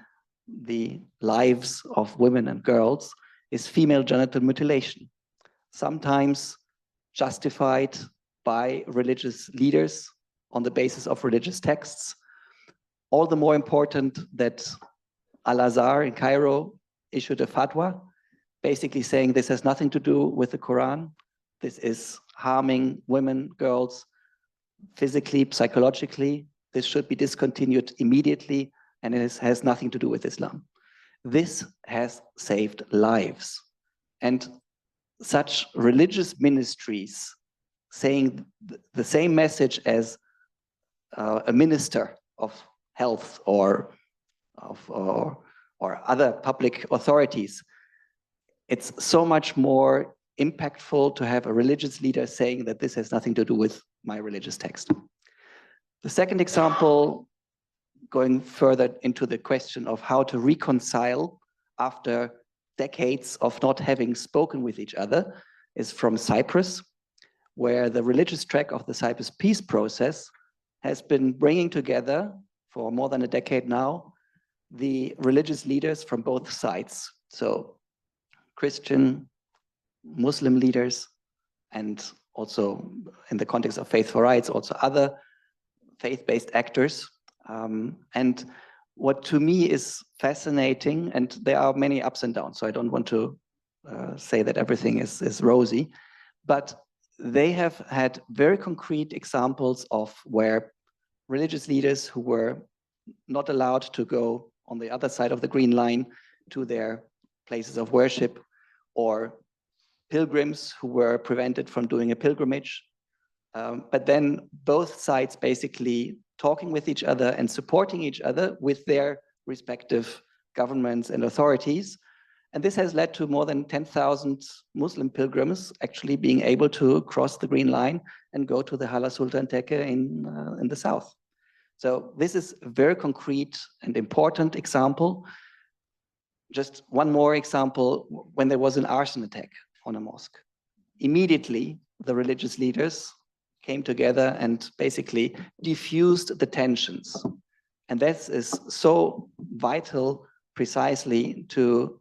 the lives of women and girls, is female genital mutilation, sometimes justified by religious leaders on the basis of religious texts. All the more important that Al-Azhar in Cairo issued a fatwa, basically saying this has nothing to do with the Quran. This is harming women, girls, physically, psychologically. This should be discontinued immediately, and it has nothing to do with Islam. This has saved lives. And such religious ministries saying the same message as a minister of health or other public authorities, it's so much more impactful to have a religious leader saying that this has nothing to do with my religious text. The second example, going further into the question of how to reconcile after decades of not having spoken with each other, is from Cyprus, where the religious track of the Cyprus peace process has been bringing together for more than a decade now the religious leaders from both sides. So Christian, Muslim leaders, and also in the context of Faith for Rights, also other faith-based actors. And what to me is fascinating, and there are many ups and downs, so I don't want to say that everything is rosy, but they have had very concrete examples of where religious leaders who were not allowed to go on the other side of the green line to their places of worship, or pilgrims who were prevented from doing a pilgrimage. But then both sides basically talking with each other and supporting each other with their respective governments and authorities. And this has led to more than 10,000 Muslim pilgrims actually being able to cross the Green Line and go to the Hala Sultan Tekke in the south. So this is a very concrete and important example. Just one more example, when there was an arson attack on a mosque. Immediately, the religious leaders came together and basically diffused the tensions. And that is so vital precisely to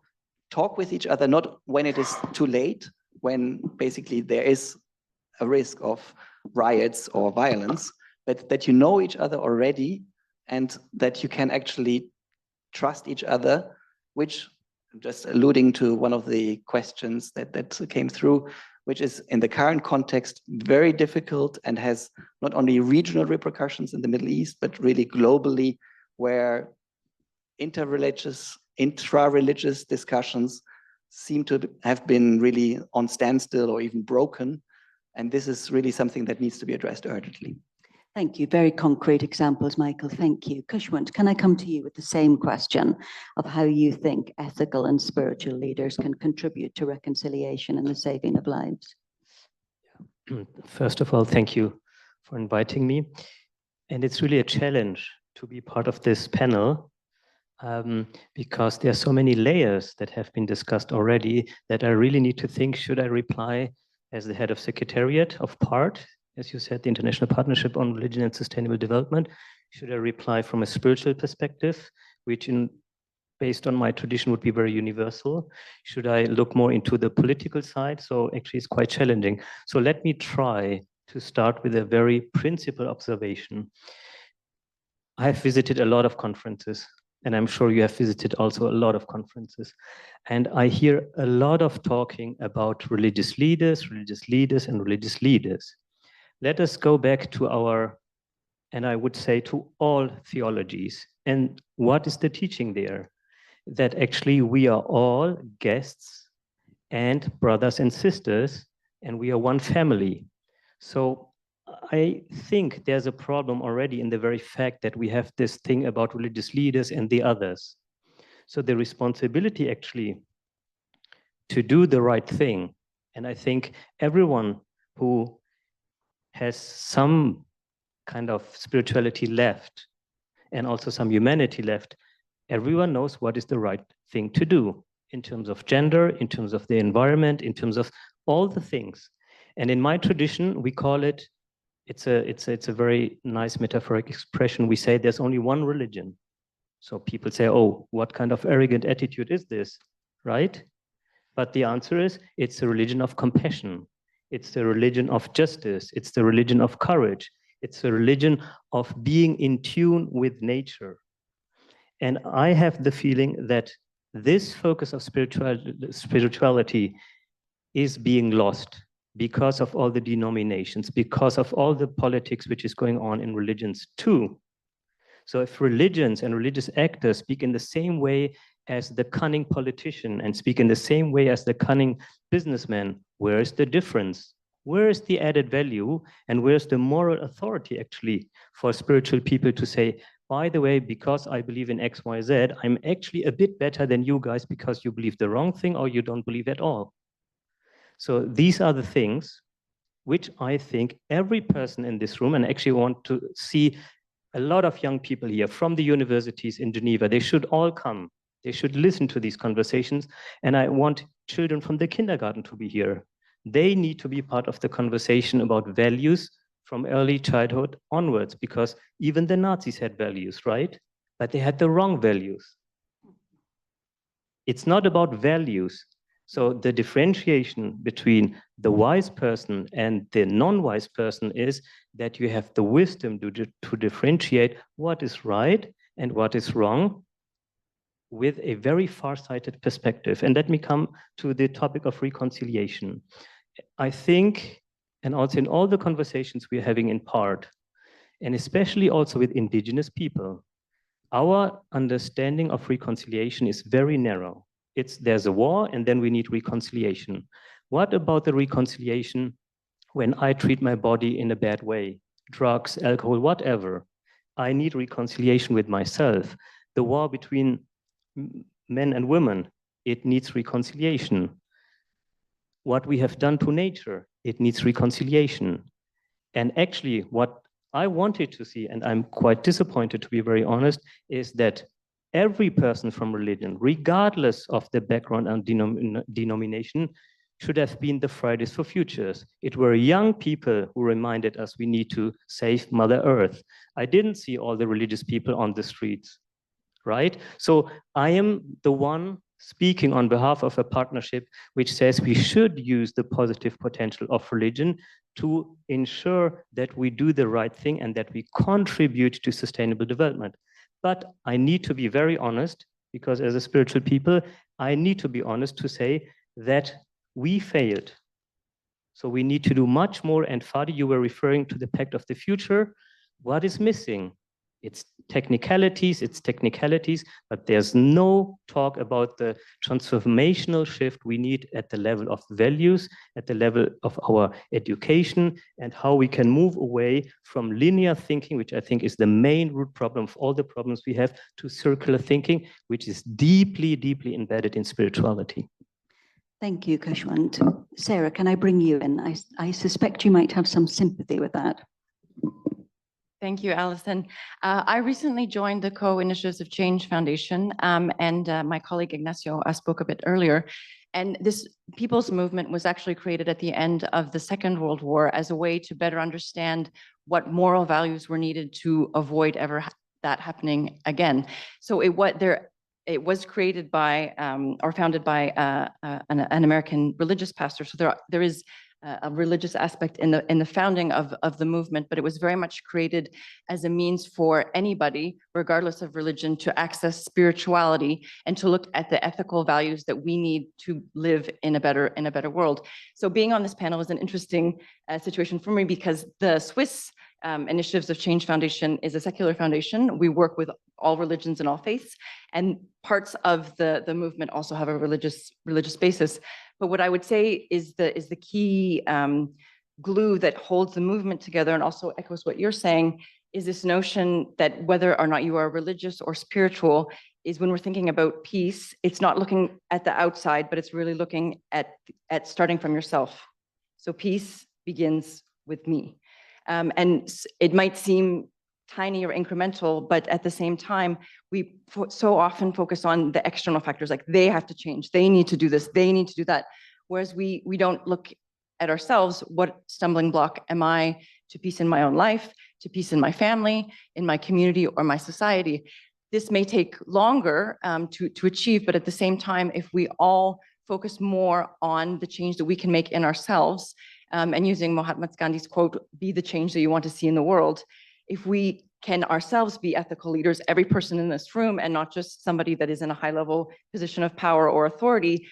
talk with each other, not when it is too late, when basically there is a risk of riots or violence, but that you know each other already and that you can actually trust each other, which, just alluding to one of the questions that came through, which is in the current context very difficult and has not only regional repercussions in the Middle East, but really globally, where intra-religious discussions seem to have been really on standstill or even broken. And this is really something that needs to be addressed urgently. Thank you. Very concrete examples, Michael. Thank you. Kushwant, can I come to you with the same question of how you think ethical and spiritual leaders can contribute to reconciliation and the saving of lives? First of all, thank you for inviting me. And it's really a challenge to be part of this panel because there are so many layers that have been discussed already that I really need to think, should I reply as the head of Secretariat of PART, as you said, the International Partnership on Religion and Sustainable Development? Should I reply from a spiritual perspective, which based on my tradition would be very universal? Should I look more into the political side? So actually it's quite challenging. So let me try to start with a very principal observation. I have visited a lot of conferences, and I'm sure you have visited also a lot of conferences. And I hear a lot of talking about religious leaders, and religious leaders. Let us go back to our, and I would say to all theologies. And what is the teaching there? That actually we are all guests and brothers and sisters, and we are one family. So I think there's a problem already in the very fact that we have this thing about religious leaders and the others. So the responsibility actually to do the right thing, and I think everyone who has some kind of spirituality left and also some humanity left, everyone knows what is the right thing to do in terms of gender, in terms of the environment, in terms of all the things. And in my tradition, we call it, it's a very nice metaphoric expression. We say there's only one religion. So people say, oh, what kind of arrogant attitude is this, right? But the answer is, it's a religion of compassion. It's the religion of justice. It's the religion of courage. It's a religion of being in tune with nature. And I have the feeling that this focus of spirituality is being lost because of all the denominations, because of all the politics which is going on in religions too. So if religions and religious actors speak in the same way as the cunning politician and speak in the same way as the cunning businessman, where is the difference? Where is the added value? And where's the moral authority actually for spiritual people to say, by the way, because I believe in X, Y, Z, I'm actually a bit better than you guys because you believe the wrong thing or you don't believe at all. So these are the things which I think every person in this room, and I actually want to see a lot of young people here from the universities in Geneva, they should all come. They should listen to these conversations. And I want children from the kindergarten to be here. They need to be part of the conversation about values from early childhood onwards, because even the Nazis had values, right? But they had the wrong values. It's not about values. So the differentiation between the wise person and the non-wise person is that you have the wisdom to differentiate what is right and what is wrong with a very far-sighted perspective. And let me come to the topic of reconciliation. I think, and also in all the conversations we're having in PART, and especially also with indigenous people, our understanding of reconciliation is very narrow. There's a war and then we need reconciliation. What about the reconciliation when I treat my body in a bad way? Drugs, alcohol, whatever. I need reconciliation with myself. The war between men and women. it needs reconciliation. What we have done to nature, it needs reconciliation. And actually, what I wanted to see, and I'm quite disappointed to be very honest, is that every person from religion, regardless of the background and denomination, should have been the Fridays for Futures. It were young people who reminded us we need to save Mother Earth. I didn't see all the religious people on the streets, right? So I am the one speaking on behalf of a partnership which says we should use the positive potential of religion to ensure that we do the right thing and that we contribute to sustainable development. But I need to be very honest, because as a spiritual people, I need to be honest to say that we failed. So we need to do much more. And Fadi, you were referring to the Pact of the Future. What is missing? It's technicalities, but there's no talk about the transformational shift we need at the level of values, at the level of our education, and how we can move away from linear thinking, which I think is the main root problem of all the problems we have, to circular thinking, which is deeply, deeply embedded in spirituality. Thank you, Kashwant. Sarah, can I bring you in? I suspect you might have some sympathy with that. Thank you, Alison. I recently joined the Co-Initiatives of Change Foundation, and my colleague Ignacio spoke a bit earlier. And this people's movement was actually created at the end of the Second World War as a way to better understand what moral values were needed to avoid ever that happening again. So it was created by or founded by an American religious pastor. So there is a religious aspect in the founding of the movement, but it was very much created as a means for anybody, regardless of religion, to access spirituality and to look at the ethical values that we need to live in a better world. So being on this panel is an interesting situation for me, because the Swiss Initiatives of Change Foundation is a secular foundation. We work with all religions and all faiths, and parts of the movement also have a religious basis. But what I would say is the key glue that holds the movement together, and also echoes what you're saying, is this notion that whether or not you are religious or spiritual, is when we're thinking about peace, it's not looking at the outside, but it's really looking at starting from yourself. So peace begins with me. And it might seem tiny or incremental, but at the same time, we so often focus on the external factors, like they have to change, they need to do this, they need to do that. Whereas we don't look at ourselves, what stumbling block am I to peace in my own life, to peace in my family, in my community, or my society? This may take longer to achieve, but at the same time, if we all focus more on the change that we can make in ourselves, and using Mahatma Gandhi's quote, be the change that you want to see in the world, if we can ourselves be ethical leaders, every person in this room, and not just somebody that is in a high-level position of power or authority,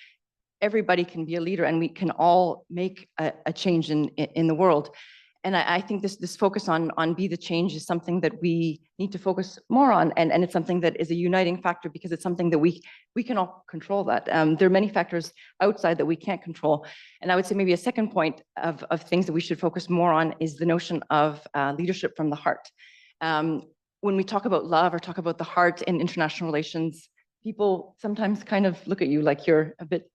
everybody can be a leader, and we can all make a change in the world. And I think this focus on be the change is something that we need to focus more on, and it's something that is a uniting factor, because it's something that we can all control that. There are many factors outside that we can't control. And I would say maybe a second point of things that we should focus more on is the notion of leadership from the heart. When we talk about love or talk about the heart in international relations, people sometimes kind of look at you like you're a bit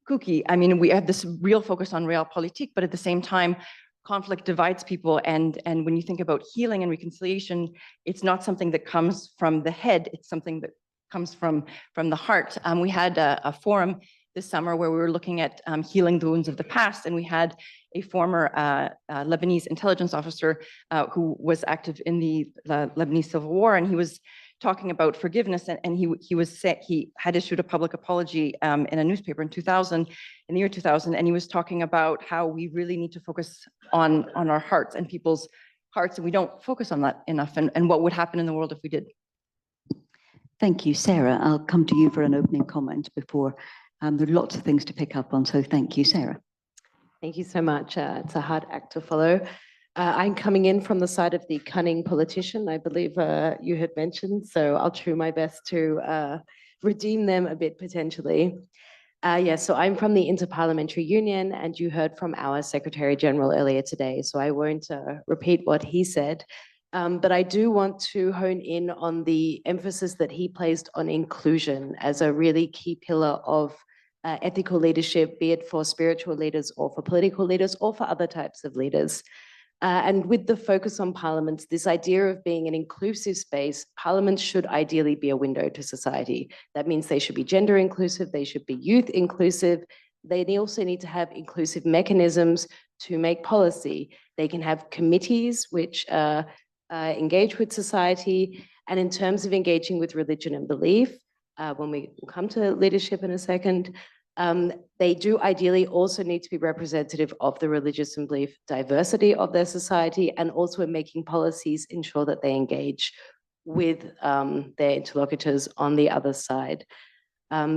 kooky. I mean, we have this real focus on realpolitik, but at the same time, conflict divides people, and when you think about healing and reconciliation, it's not something that comes from the head, it's something that comes from the heart. We had a forum this summer where we were looking at healing the wounds of the past, and we had a former Lebanese intelligence officer who was active in the Lebanese Civil War, and he was talking about forgiveness, and he had issued a public apology in a newspaper in the year 2000, and he was talking about how we really need to focus on our hearts and people's hearts, and we don't focus on that enough, and what would happen in the world if we did. Thank you, Sarah. I'll come to you for an opening comment before. There are lots of things to pick up on, so thank you, Sarah. Thank you so much. It's a hard act to follow. I'm coming in from the side of the cunning politician, I believe you had mentioned, so I'll try my best to redeem them a bit potentially. So I'm from the Interparliamentary Union, and you heard from our Secretary General earlier today, so I won't repeat what he said. But I do want to hone in on the emphasis that he placed on inclusion as a really key pillar of ethical leadership, be it for spiritual leaders or for political leaders or for other types of leaders. And with the focus on parliaments, this idea of being an inclusive space, parliaments should ideally be a window to society. That means they should be gender inclusive, they should be youth inclusive. They also need to have inclusive mechanisms to make policy. They can have committees which engage with society. And in terms of engaging with religion and belief, when we come to leadership in a second, they do ideally also need to be representative of the religious and belief diversity of their society, and also in making policies ensure that they engage with their interlocutors on the other side.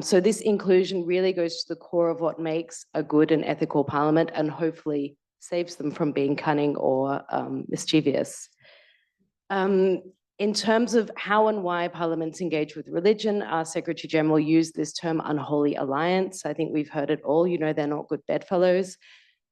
So this inclusion really goes to the core of what makes a good and ethical parliament, and hopefully saves them from being cunning or mischievous. In terms of how and why parliaments engage with religion, our Secretary General used this term unholy alliance. I think we've heard it all, you know, they're not good bedfellows.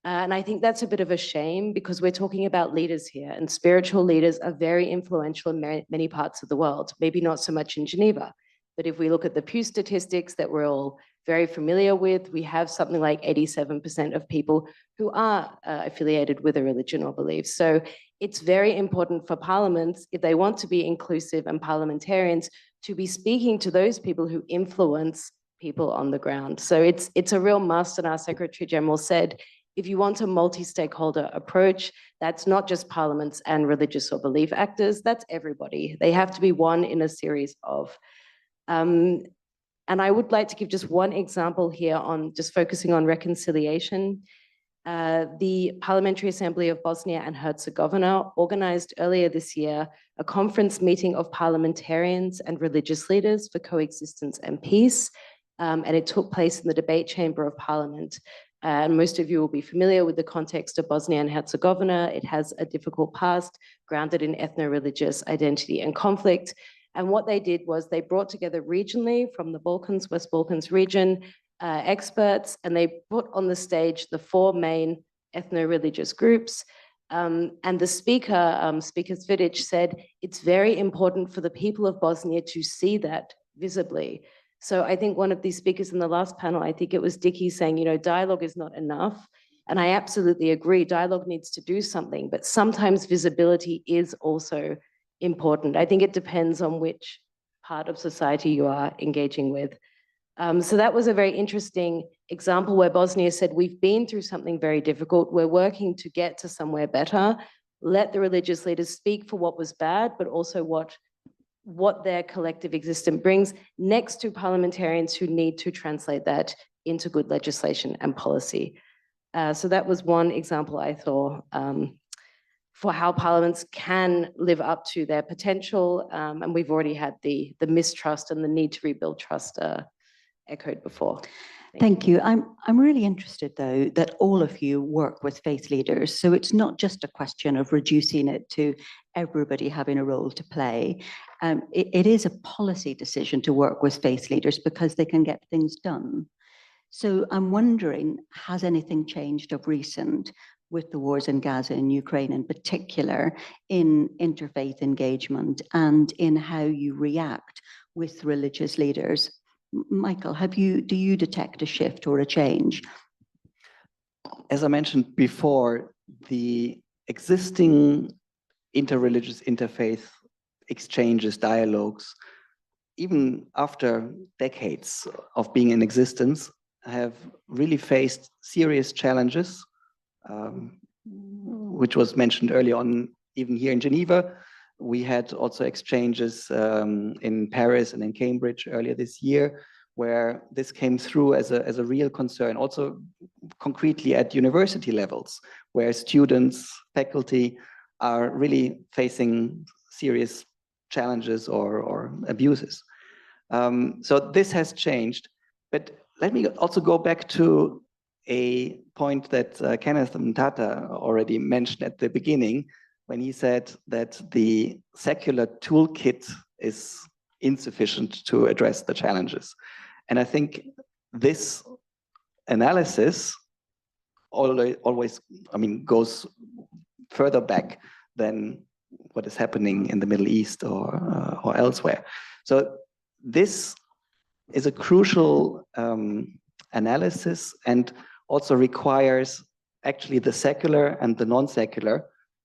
And I think that's a bit of a shame, because we're talking about leaders here, and spiritual leaders are very influential in many parts of the world, maybe not so much in Geneva. But if we look at the Pew statistics that we're all very familiar with, we have something like 87% of people who are affiliated with a religion or belief. So it's very important for parliaments, if they want to be inclusive, and parliamentarians to be speaking to those people who influence people on the ground. So it's a real must, and our Secretary General said, if you want a multi-stakeholder approach, that's not just parliaments and religious or belief actors, that's everybody. They have to be one in a series of. And I would like to give just one example here on just focusing on reconciliation. The Parliamentary Assembly of Bosnia and Herzegovina organized earlier this year a conference meeting of parliamentarians and religious leaders for coexistence and peace. And it took place in the debate chamber of parliament. And most of you will be familiar with the context of Bosnia and Herzegovina. It has a difficult past grounded in ethno-religious identity and conflict. And what they did was they brought together regionally from the Balkans, West Balkans region, experts, and they put on the stage the four main ethno-religious groups. And the speaker, Speaker Cvitic, said, it's very important for the people of Bosnia to see that visibly. So I think one of these speakers in the last panel, I think it was Dickie, saying, you know, dialogue is not enough. And I absolutely agree, dialogue needs to do something, but sometimes visibility is also important. I think it depends on which part of society you are engaging with. So that was a very interesting example where Bosnia said, we've been through something very difficult. We're working to get to somewhere better. Let the religious leaders speak for what was bad, but also what their collective existence brings, next to parliamentarians who need to translate that into good legislation and policy. So that was one example I thought for how parliaments can live up to their potential. And we've already had the mistrust and the need to rebuild trust echoed before. Thank you. I'm really interested, though, that all of you work with faith leaders. So it's not just a question of reducing it to everybody having a role to play. It is a policy decision to work with faith leaders because they can get things done. So I'm wondering, has anything changed of recent with the wars in Gaza and Ukraine in particular, in interfaith engagement and in how you react with religious leaders? Michael, do you detect a shift or a change? As I mentioned before, the existing interreligious, interfaith exchanges, dialogues, even after decades of being in existence, have really faced serious challenges, which was mentioned early on, even here in Geneva. We had also exchanges in Paris and in Cambridge earlier this year, where this came through as a real concern, also concretely at university levels, where students, faculty are really facing serious challenges or abuses. So this has changed. But let me also go back to a point that Kenneth Mtata already mentioned at the beginning, when he said that the secular toolkit is insufficient to address the challenges. And I think this analysis always, goes further back than what is happening in the Middle East or elsewhere. So this is a crucial analysis, and also requires actually the secular and the non-secular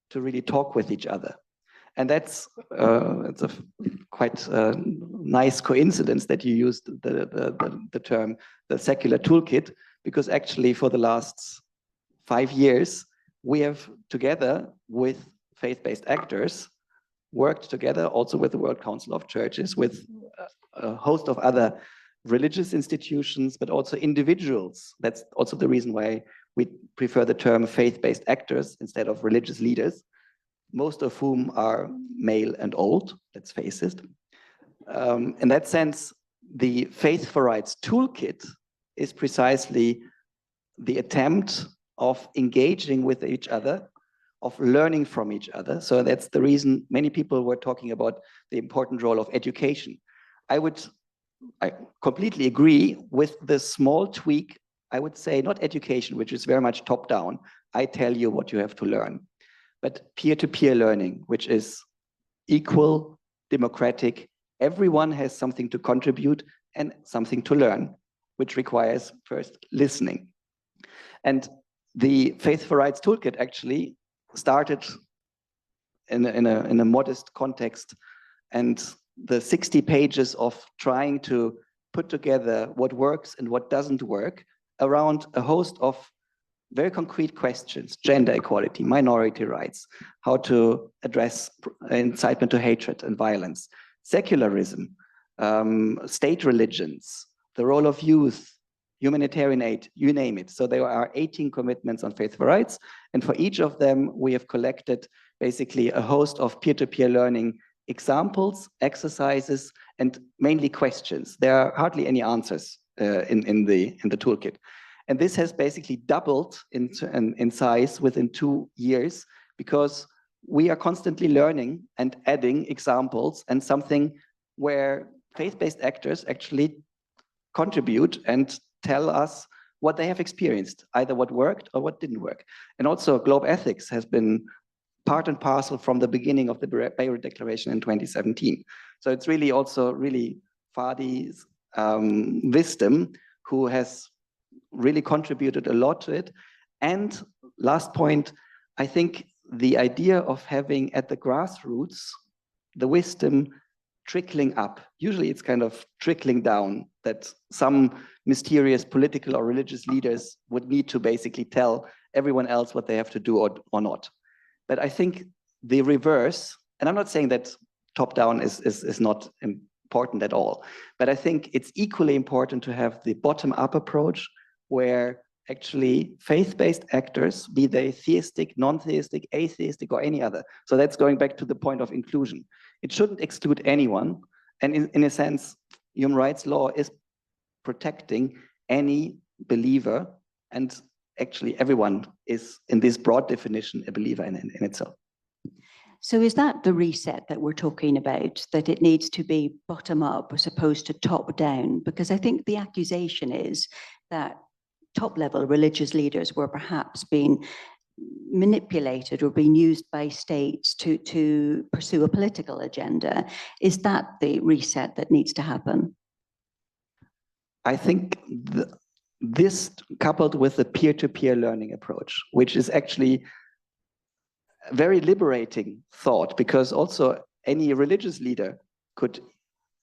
to really talk with each other. And that's it's a quite nice coincidence that you used the term the secular toolkit, because actually for the last 5 years, we have together with faith-based actors worked together also with the World Council of Churches, with a host of other religious institutions, but also individuals. That's also the reason why we prefer the term faith-based actors instead of religious leaders, most of whom are male and old, let's face it. In that sense, the Faith for Rights toolkit is precisely the attempt of engaging with each other, of learning from each other. So that's the reason many people were talking about the important role of education. I completely agree with the small tweak. I would say not education, which is very much top down. I tell you what you have to learn, but peer-to-peer learning, which is equal, democratic. Everyone has something to contribute and something to learn, which requires first listening. And the Faith for Rights toolkit actually started in a modest context, and the 60 pages of trying to put together what works and what doesn't work around a host of very concrete questions: gender equality, minority rights, how to address incitement to hatred and violence, secularism, state religions, the role of youth, humanitarian aid, you name it. So there are 18 commitments on faith for rights. And for each of them, we have collected basically a host of peer-to-peer learning examples, exercises, and mainly questions. There are hardly any answers in the toolkit. And this has basically doubled in size within 2 years, because we are constantly learning and adding examples, and something where faith-based actors actually contribute and tell us what they have experienced, either what worked or what didn't work. And also global ethics has been part and parcel from the beginning of the Beirut Declaration in 2017. So it's really also really Fadi's wisdom who has really contributed a lot to it. And last point, I think the idea of having at the grassroots the wisdom trickling up. Usually it's kind of trickling down, that some mysterious political or religious leaders would need to basically tell everyone else what they have to do or not. But I think the reverse, and I'm not saying that top down is not important at all, but I think it's equally important to have the bottom up approach, where actually faith-based actors, be they theistic, non-theistic, atheistic, or any other. So that's going back to the point of inclusion. It shouldn't exclude anyone. And in a sense, human rights law is protecting any believer, and actually everyone is, in this broad definition, a believer in itself. So is that the reset that we're talking about, that it needs to be bottom up as opposed to top down? Because I think the accusation is that top-level religious leaders were perhaps being manipulated or being used by states to pursue a political agenda. Is that the reset that needs to happen? I think this, coupled with the peer-to-peer learning approach, which is actually a very liberating thought, because also any religious leader could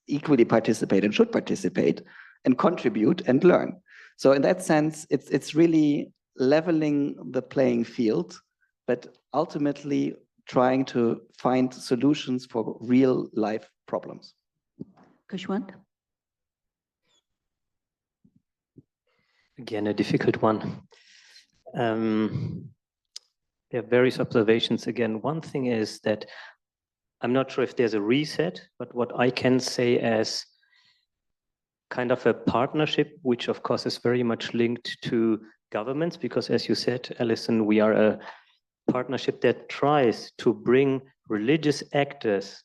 equally participate and should participate and contribute and learn. So in that sense, it's really leveling the playing field, but ultimately trying to find solutions for real life problems. Kushwant? Again, a difficult one. There are various observations. Again, one thing is that I'm not sure if there's a reset, but what I can say as kind of a partnership, which of course is very much linked to governments, because as you said, Alison, we are a partnership that tries to bring religious actors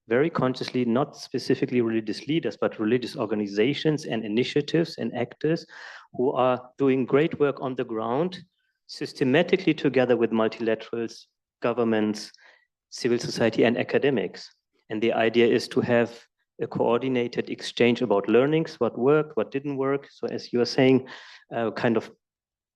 very consciously, not specifically religious leaders, but religious organizations and initiatives and actors who are doing great work on the ground, systematically together with multilaterals, governments, civil society and academics. And the idea is to have a coordinated exchange about learnings, what worked, what didn't work. So as you are saying, kind of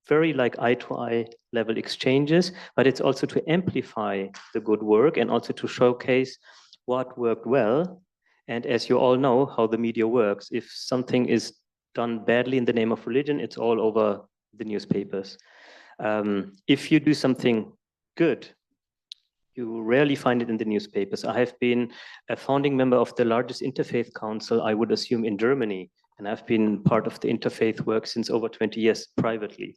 very like eye-to-eye level exchanges, but it's also to amplify the good work and also to showcase what worked well. And as you all know how the media works, if something is done badly in the name of religion, it's all over the newspapers. If you do something good, you rarely find it in the newspapers. I have been a founding member of the largest interfaith council, I would assume, in Germany. And I've been part of the interfaith work since over 20 years privately.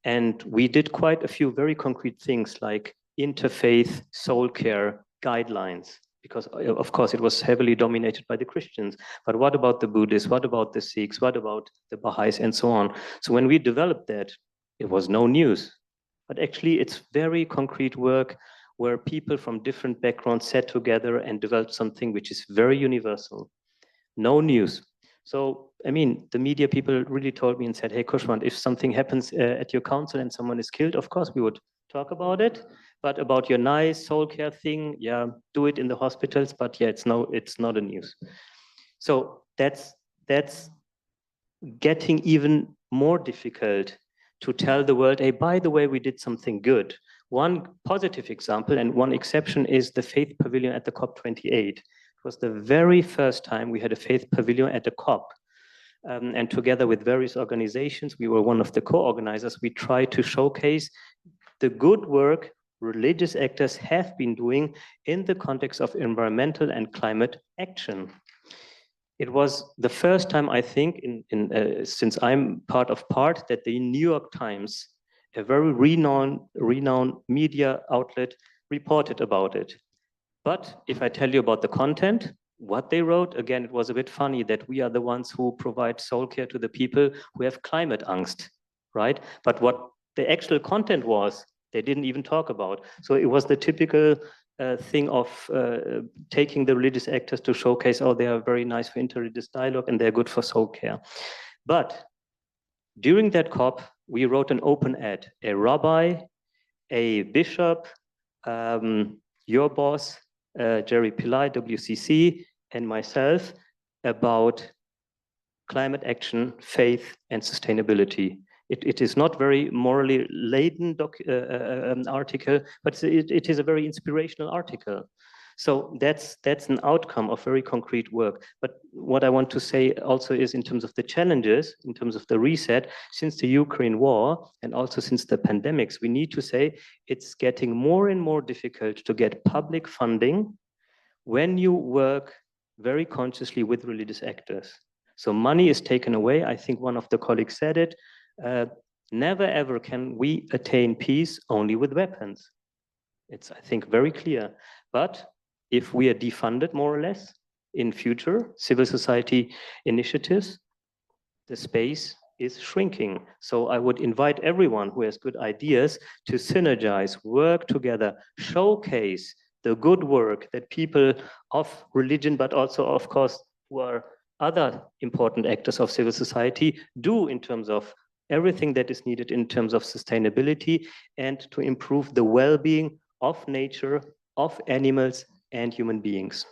And we did quite a few very concrete things like interfaith soul care guidelines, because of course it was heavily dominated by the Christians. But what about the Buddhists? What about the Sikhs? What about the Baha'is and so on? So when we developed that, it was no news. But actually it's very concrete work where people from different backgrounds sat together and developed something which is very universal. No news. So, I mean, the media people really told me and said, hey, Kushwant, if something happens at your council and someone is killed, of course we would talk about it. But about your nice soul care thing, yeah, do it in the hospitals, but yeah, it's not a news. So that's getting even more difficult to tell the world, hey, by the way, we did something good. One positive example and one exception is the Faith Pavilion at the COP28. It was the very first time we had a Faith Pavilion at a COP. And together with various organizations, we were one of the co-organizers, we tried to showcase the good work religious actors have been doing in the context of environmental and climate action. It was the first time, I think, since I'm part of PART, that the New York Times, a very renowned media outlet, reported about it. But if I tell you about the content, what they wrote, again, it was a bit funny that we are the ones who provide soul care to the people who have climate angst, right? But what the actual content was, they didn't even talk about. So it was the typical thing of taking the religious actors to showcase, oh, they are very nice for interreligious dialogue and they're good for soul care. But during that COP, we wrote an open ad, a rabbi, a bishop, your boss, Jerry Pillai, WCC, and myself about climate action, faith, and sustainability. It is not very morally laden article, but it is a very inspirational article. So that's an outcome of very concrete work. But what I want to say also is in terms of the challenges, in terms of the reset, since the Ukraine war and also since the pandemics, we need to say it's getting more and more difficult to get public funding when you work very consciously with religious actors. So money is taken away. I think one of the colleagues said it. Never ever can we attain peace only with weapons. It's, I think, very clear. But if we are defunded more or less in future civil society initiatives, the space is shrinking. So I would invite everyone who has good ideas to synergize, work together, showcase the good work that people of religion, but also, of course, who are other important actors of civil society do in terms of everything that is needed in terms of sustainability and to improve the well-being of nature, of animals, and human beings.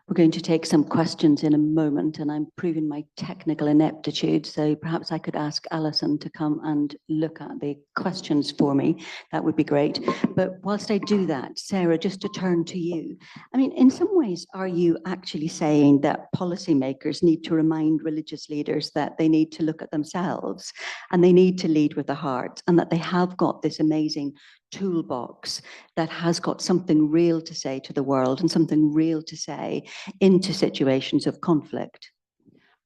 We're going to take some questions in a moment, and I'm proving my technical ineptitude, so perhaps I could ask Alison to come and look at the questions for me. That would be great. But whilst I do that, Sarah, just to turn to you. I mean, in some ways, are you actually saying that policymakers need to remind religious leaders that they need to look at themselves and they need to lead with the heart, and that they have got this amazing toolbox that has got something real to say to the world and something real to say into situations of conflict?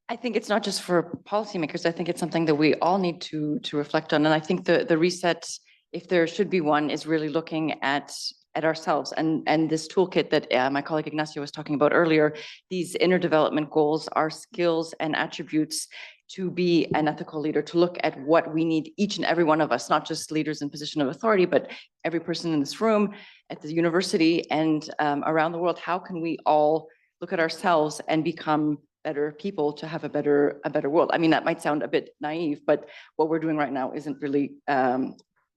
I think it's not just for policymakers. I think it's something that we all need to reflect on. And I think the reset, if there should be one, is really looking at ourselves and this toolkit that my colleague Ignacio was talking about earlier. These inner development goals are skills and attributes to be an ethical leader, to look at what we need, each and every one of us, not just leaders in position of authority, but every person in this room, at the university, and around the world. How can we all look at ourselves and become better people to have a better world? I mean, that might sound a bit naive, but what we're doing right now isn't really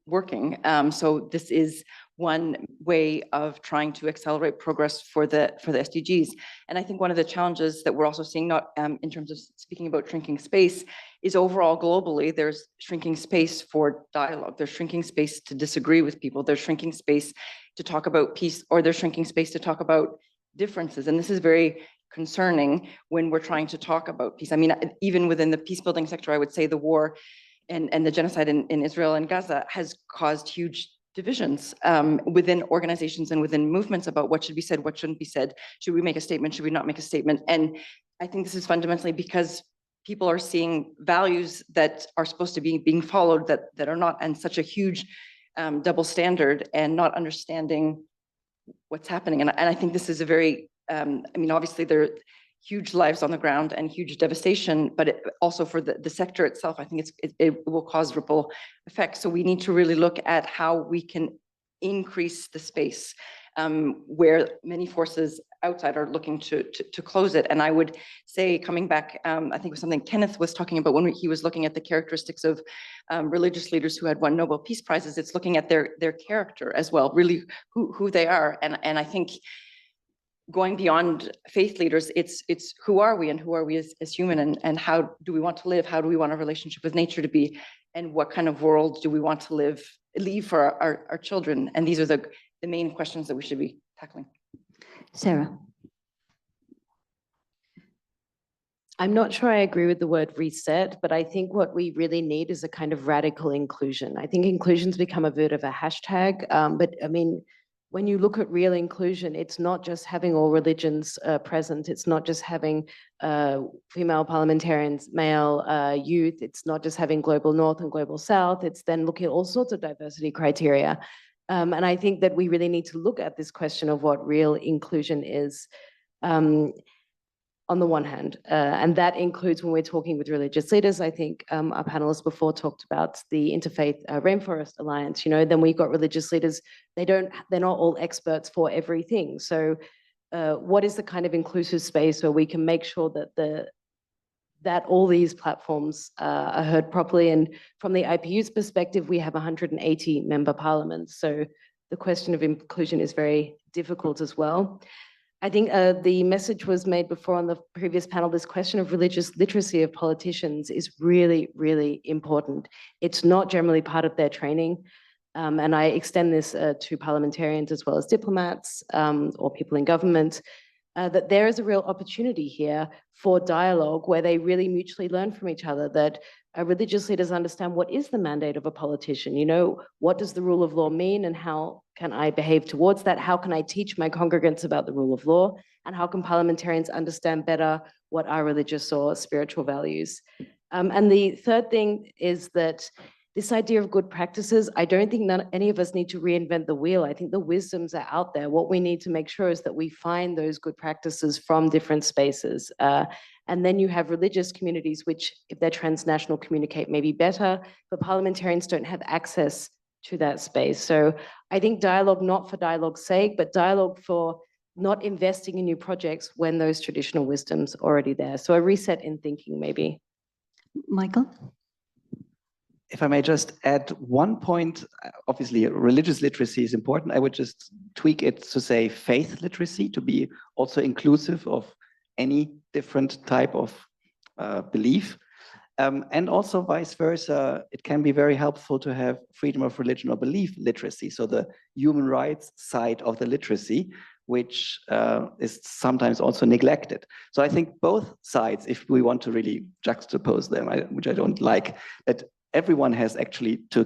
working. So this is one way of trying to accelerate progress for the SDGs. And I think one of the challenges that we're also seeing, not in terms of speaking about shrinking space, is overall globally, there's shrinking space for dialogue. There's shrinking space to disagree with people. There's shrinking space to talk about peace, or there's shrinking space to talk about differences. And this is very concerning when we're trying to talk about peace. I mean, even within the peace building sector, I would say the war and the genocide in Israel and Gaza has caused huge divisions within organizations and within movements about what should be said, what shouldn't be said. Should we make a statement? Should we not make a statement? And I think this is fundamentally because people are seeing values that are supposed to be being followed that are not, and such a huge double standard, and not understanding what's happening. And I think this is a very, I mean, obviously there are huge lives on the ground and huge devastation, but also for the sector itself, I think it will cause ripple effects. So we need to really look at how we can increase the space where many forces outside are looking to close it. And I would say, coming back, I think it was something Kenneth was talking about when he was looking at the characteristics of religious leaders who had won Nobel Peace Prizes. It's looking at their character as well, really who they are. And I think going beyond faith leaders, it's who are we, and who are we as human, and how do we want to live? How do we want our relationship with nature to be? And what kind of world do we want to leave for our children? And these are the main questions that we should be tackling. Sarah. I'm not sure I agree with the word reset, but I think what we really need is a kind of radical inclusion. I think inclusion's become a bit of a hashtag, but I mean, when you look at real inclusion, it's not just having all religions present. It's not just having female parliamentarians, male youth. It's not just having global North and global South. It's then looking at all sorts of diversity criteria. And I think that we really need to look at this question of what real inclusion is on the one hand, and that includes when we're talking with religious leaders. I think our panelists before talked about the Interfaith Rainforest Alliance. You know, then we've got religious leaders. They're not all experts for everything. So, what is the kind of inclusive space where we can make sure that that all these platforms are heard properly? And from the IPU's perspective, we have 180 member parliaments. So the question of inclusion is very difficult as well. I think the message was made before on the previous panel, this question of religious literacy of politicians is really, really important. It's not generally part of their training. And I extend this to parliamentarians as well as diplomats or people in government, that there is a real opportunity here for dialogue where they really mutually learn from each other, that religious leaders understand what is the mandate of a politician. You know, what does the rule of law mean, and how can I behave towards that? How can I teach my congregants about the rule of law? And how can parliamentarians understand better what are religious or spiritual values? And the third thing is that this idea of good practices, I don't think any of us need to reinvent the wheel. I think the wisdoms are out there. What we need to make sure is that we find those good practices from different spaces. And then you have religious communities, which, if they're transnational, communicate maybe better, but parliamentarians don't have access to that space. So I think dialogue, not for dialogue's sake, but dialogue for not investing in new projects when those traditional wisdoms are already there. So a reset in thinking, maybe. Michael? If I may just add one point, obviously religious literacy is important. I would just tweak it to say faith literacy, to be also inclusive of any different type of belief. And also vice versa, it can be very helpful to have freedom of religion or belief literacy, so the human rights side of the literacy, which is sometimes also neglected. So I think both sides, if we want to really juxtapose them, which I don't like, that everyone has actually to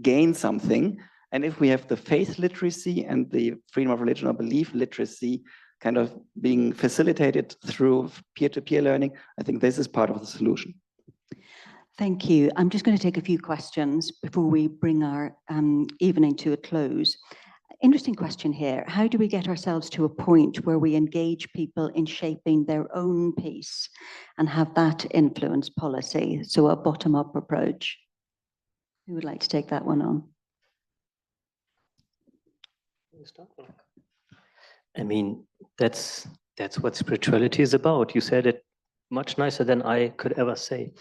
gain something. And if we have the faith literacy and the freedom of religion or belief literacy kind of being facilitated through peer-to-peer learning, I think this is part of the solution. Thank you. I'm just going to take a few questions before we bring our evening to a close. Interesting question here. How do we get ourselves to a point where we engage people in shaping their own peace and have that influence policy? So a bottom-up approach. Who would like to take that one on? I mean, that's what spirituality is about. You said it much nicer than I could ever say.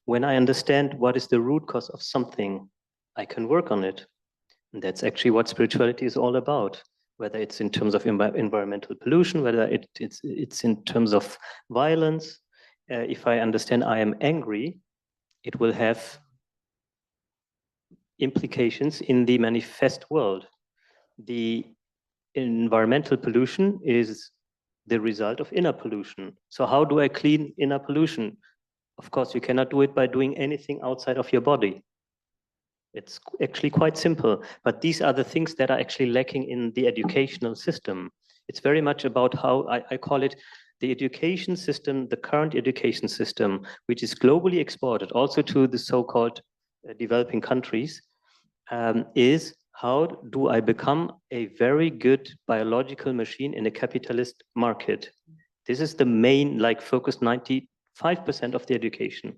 when I understand what is the root cause of something, I can work on it. And that's actually what spirituality is all about, whether it's in terms of environmental pollution, whether it's in terms of violence. If I understand I am angry, it will have implications in the manifest world. The environmental pollution is the result of inner pollution. So how do I clean inner pollution? Of course, you cannot do it by doing anything outside of your body. It's actually quite simple, but these are the things that are actually lacking in the educational system. It's very much about how I call it the education system, the current education system, which is globally exported also to the so-called developing countries, is how do I become a very good biological machine in a capitalist market? This is the main focus, 95% of the education.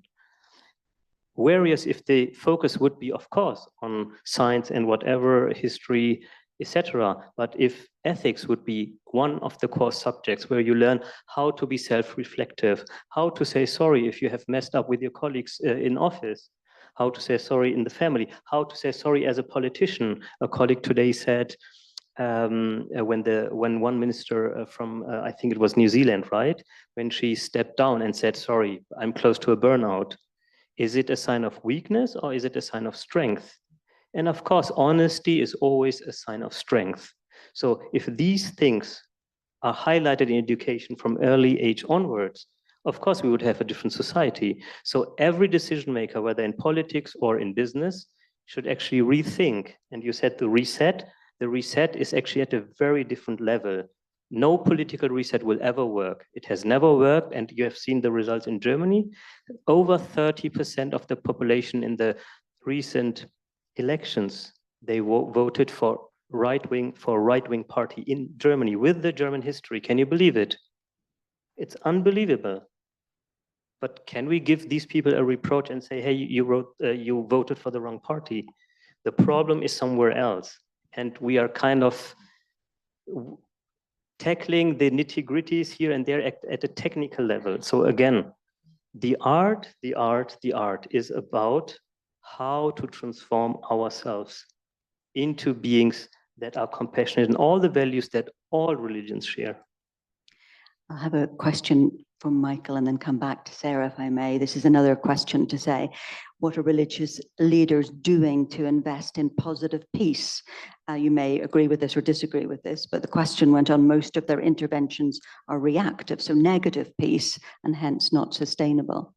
Whereas if the focus would be, of course, on science and whatever, history, etc., but if ethics would be one of the core subjects where you learn how to be self-reflective, how to say sorry if you have messed up with your colleagues in office, how to say sorry in the family, how to say sorry as a politician. A colleague today said, when one minister from, I think it was New Zealand, right? When she stepped down and said, sorry, I'm close to a burnout. Is it a sign of weakness or is it a sign of strength? And of course, honesty is always a sign of strength. So if these things are highlighted in education from early age onwards, of course, we would have a different society. So every decision maker, whether in politics or in business, should actually rethink. And you said the reset is actually at a very different level. No political reset will ever work. It has never worked, and you have seen the results in Germany. Over 30% of the population in the recent elections, they voted for right-wing party in Germany with the German history. Can you believe it? It's unbelievable. But can we give these people a reproach and say, hey, you voted for the wrong party? The problem is somewhere else. And we are kind of tackling the nitty-gritties here and there at a technical level. So again, the art is about how to transform ourselves into beings that are compassionate and all the values that all religions share. I'll have a question from Michael and then come back to Sarah, if I may. This is another question to say, what are religious leaders doing to invest in positive peace? You may agree with this or disagree with this, but the question went on, most of their interventions are reactive, so negative peace, and hence not sustainable.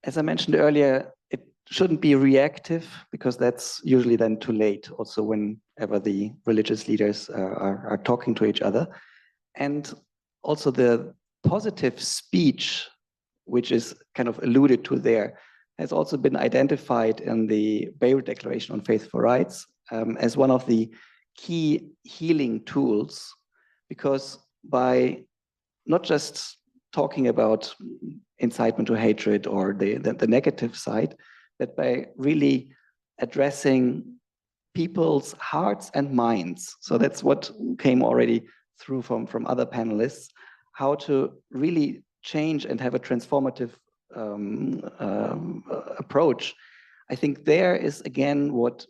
As I mentioned earlier, it shouldn't be reactive because that's usually then too late, also whenever the religious leaders are talking to each other. And also the positive speech, which is kind of alluded to there, has also been identified in the Beirut Declaration on Faith for Rights as one of the key healing tools, because by not just talking about incitement to hatred or the negative side, but by really addressing people's hearts and minds. So that's what came already through from other panelists, how to really change and have a transformative approach. I think there is again what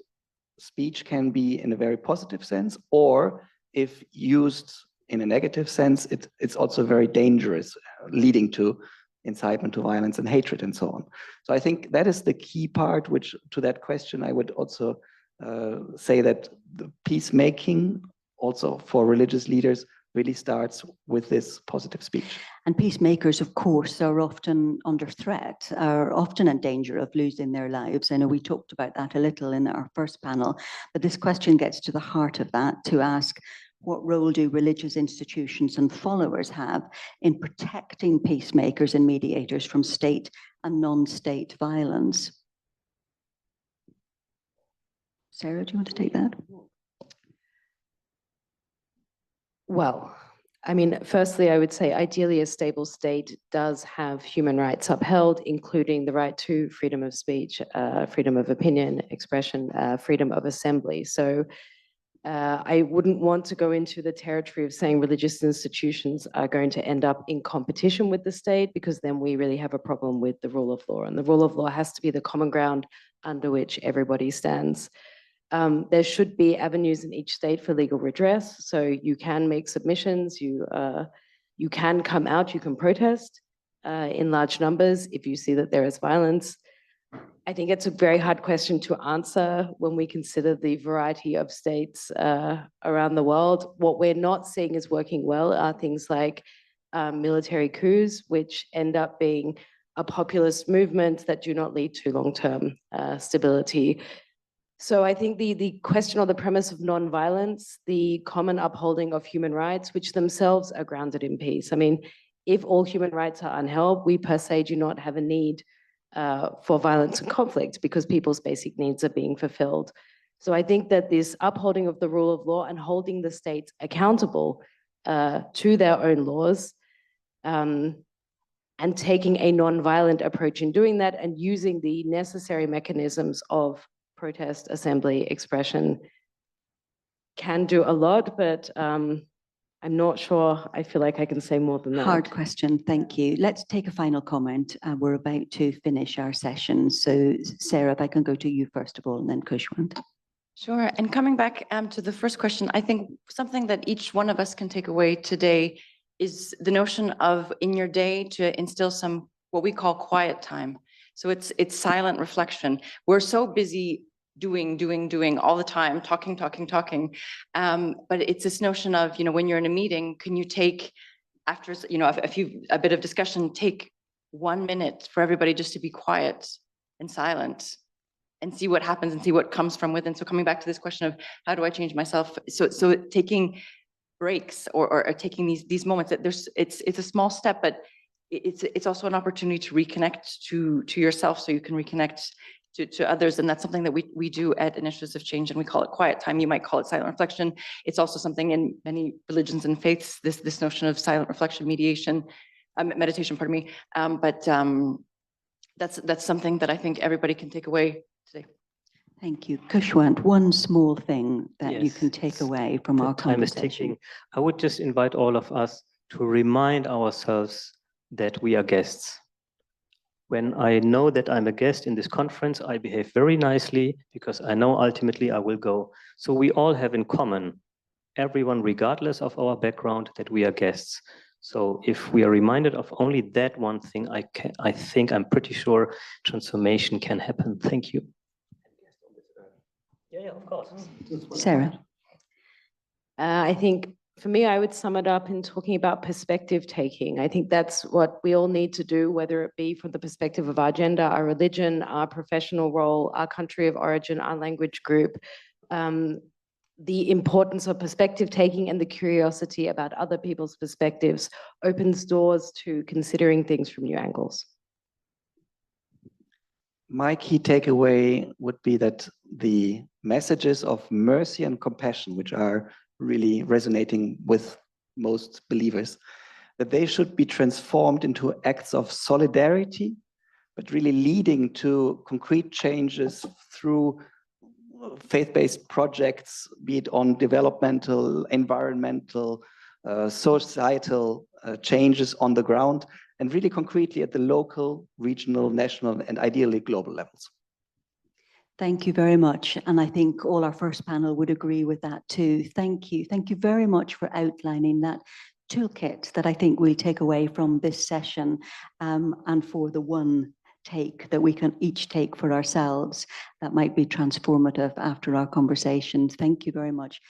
speech can be in a very positive sense, or if used in a negative sense, it's also very dangerous, leading to incitement to violence and hatred and so on. So I think that is the key part, which to that question, I would also say that the peacemaking also for religious leaders really starts with this positive speech. And peacemakers, of course, are often under threat, are often in danger of losing their lives. I know we talked about that a little in our first panel, but this question gets to the heart of that, to ask, what role do religious institutions and followers have in protecting peacemakers and mediators from state and non-state violence? Sarah, do you want to take that? Well, I mean, firstly, I would say ideally a stable state does have human rights upheld, including the right to freedom of speech, freedom of opinion, expression, freedom of assembly. So I wouldn't want to go into the territory of saying religious institutions are going to end up in competition with the state, because then we really have a problem with the rule of law. And the rule of law has to be the common ground under which everybody stands. There should be avenues in each state for legal redress. So you can make submissions, you can come out, you can protest in large numbers if you see that there is violence. I think it's a very hard question to answer when we consider the variety of states around the world. What we're not seeing is working well are things like military coups, which end up being a populist movement that do not lead to long-term stability. So I think the question or the premise of non-violence, the common upholding of human rights, which themselves are grounded in peace. I mean, if all human rights are upheld, we per se do not have a need for violence and conflict, because people's basic needs are being fulfilled. So I think that this upholding of the rule of law and holding the states accountable to their own laws, and taking a non-violent approach in doing that, and using the necessary mechanisms of protest, assembly, expression, can do a lot, but I'm not sure I feel like I can say more than that. Hard question, thank you. Let's take a final comment. We're about to finish our session. So Sarah, if I can go to you first of all, and then Kushwant. Sure, and coming back to the first question, I think something that each one of us can take away today is the notion of, in your day, to instill some what we call quiet time. So it's silent reflection. We're so busy doing all the time, talking. But it's this notion of, when you're in a meeting, can you take, after, a bit of discussion, take 1 minute for everybody just to be quiet and silent and see what happens and see what comes from within. So coming back to this question of how do I change myself? So taking breaks or taking these moments, that it's a small step, but it's also an opportunity to reconnect to yourself, so you can reconnect to others. And that's something that we do at Initiatives of Change, and we call it quiet time. You might call it silent reflection. It's also something in many religions and faiths, this notion of silent reflection, meditation, meditation, pardon me. But that's something that I think everybody can take away today. Thank you. Kushwant, one small thing that you Yes, can take away from our time is conversation. ticking. I would just invite all of us to remind ourselves that we are guests. When I know that I'm a guest in this conference, I behave very nicely, because I know ultimately I will go. So we all have in common, everyone regardless of our background, that we are guests. So if we are reminded of only that one thing, I think I'm pretty sure transformation can happen. Thank you. Yeah, of course. Sarah. I think for me, I would sum it up in talking about perspective taking. I think that's what we all need to do, whether it be from the perspective of our gender, our religion, our professional role, our country of origin, our language group. The importance of perspective taking and the curiosity about other people's perspectives opens doors to considering things from new angles. My key takeaway would be that the messages of mercy and compassion, which are really resonating with most believers, that they should be transformed into acts of solidarity, but really leading to concrete changes through faith-based projects, be it on developmental, environmental, societal changes on the ground, and really concretely at the local, regional, national, and ideally global levels. Thank you very much. And I think all our first panel would agree with that too. Thank you. Thank you very much for outlining that toolkit that I think we'll take away from this session, and for the one take that we can each take for ourselves that might be transformative after our conversations. Thank you very much.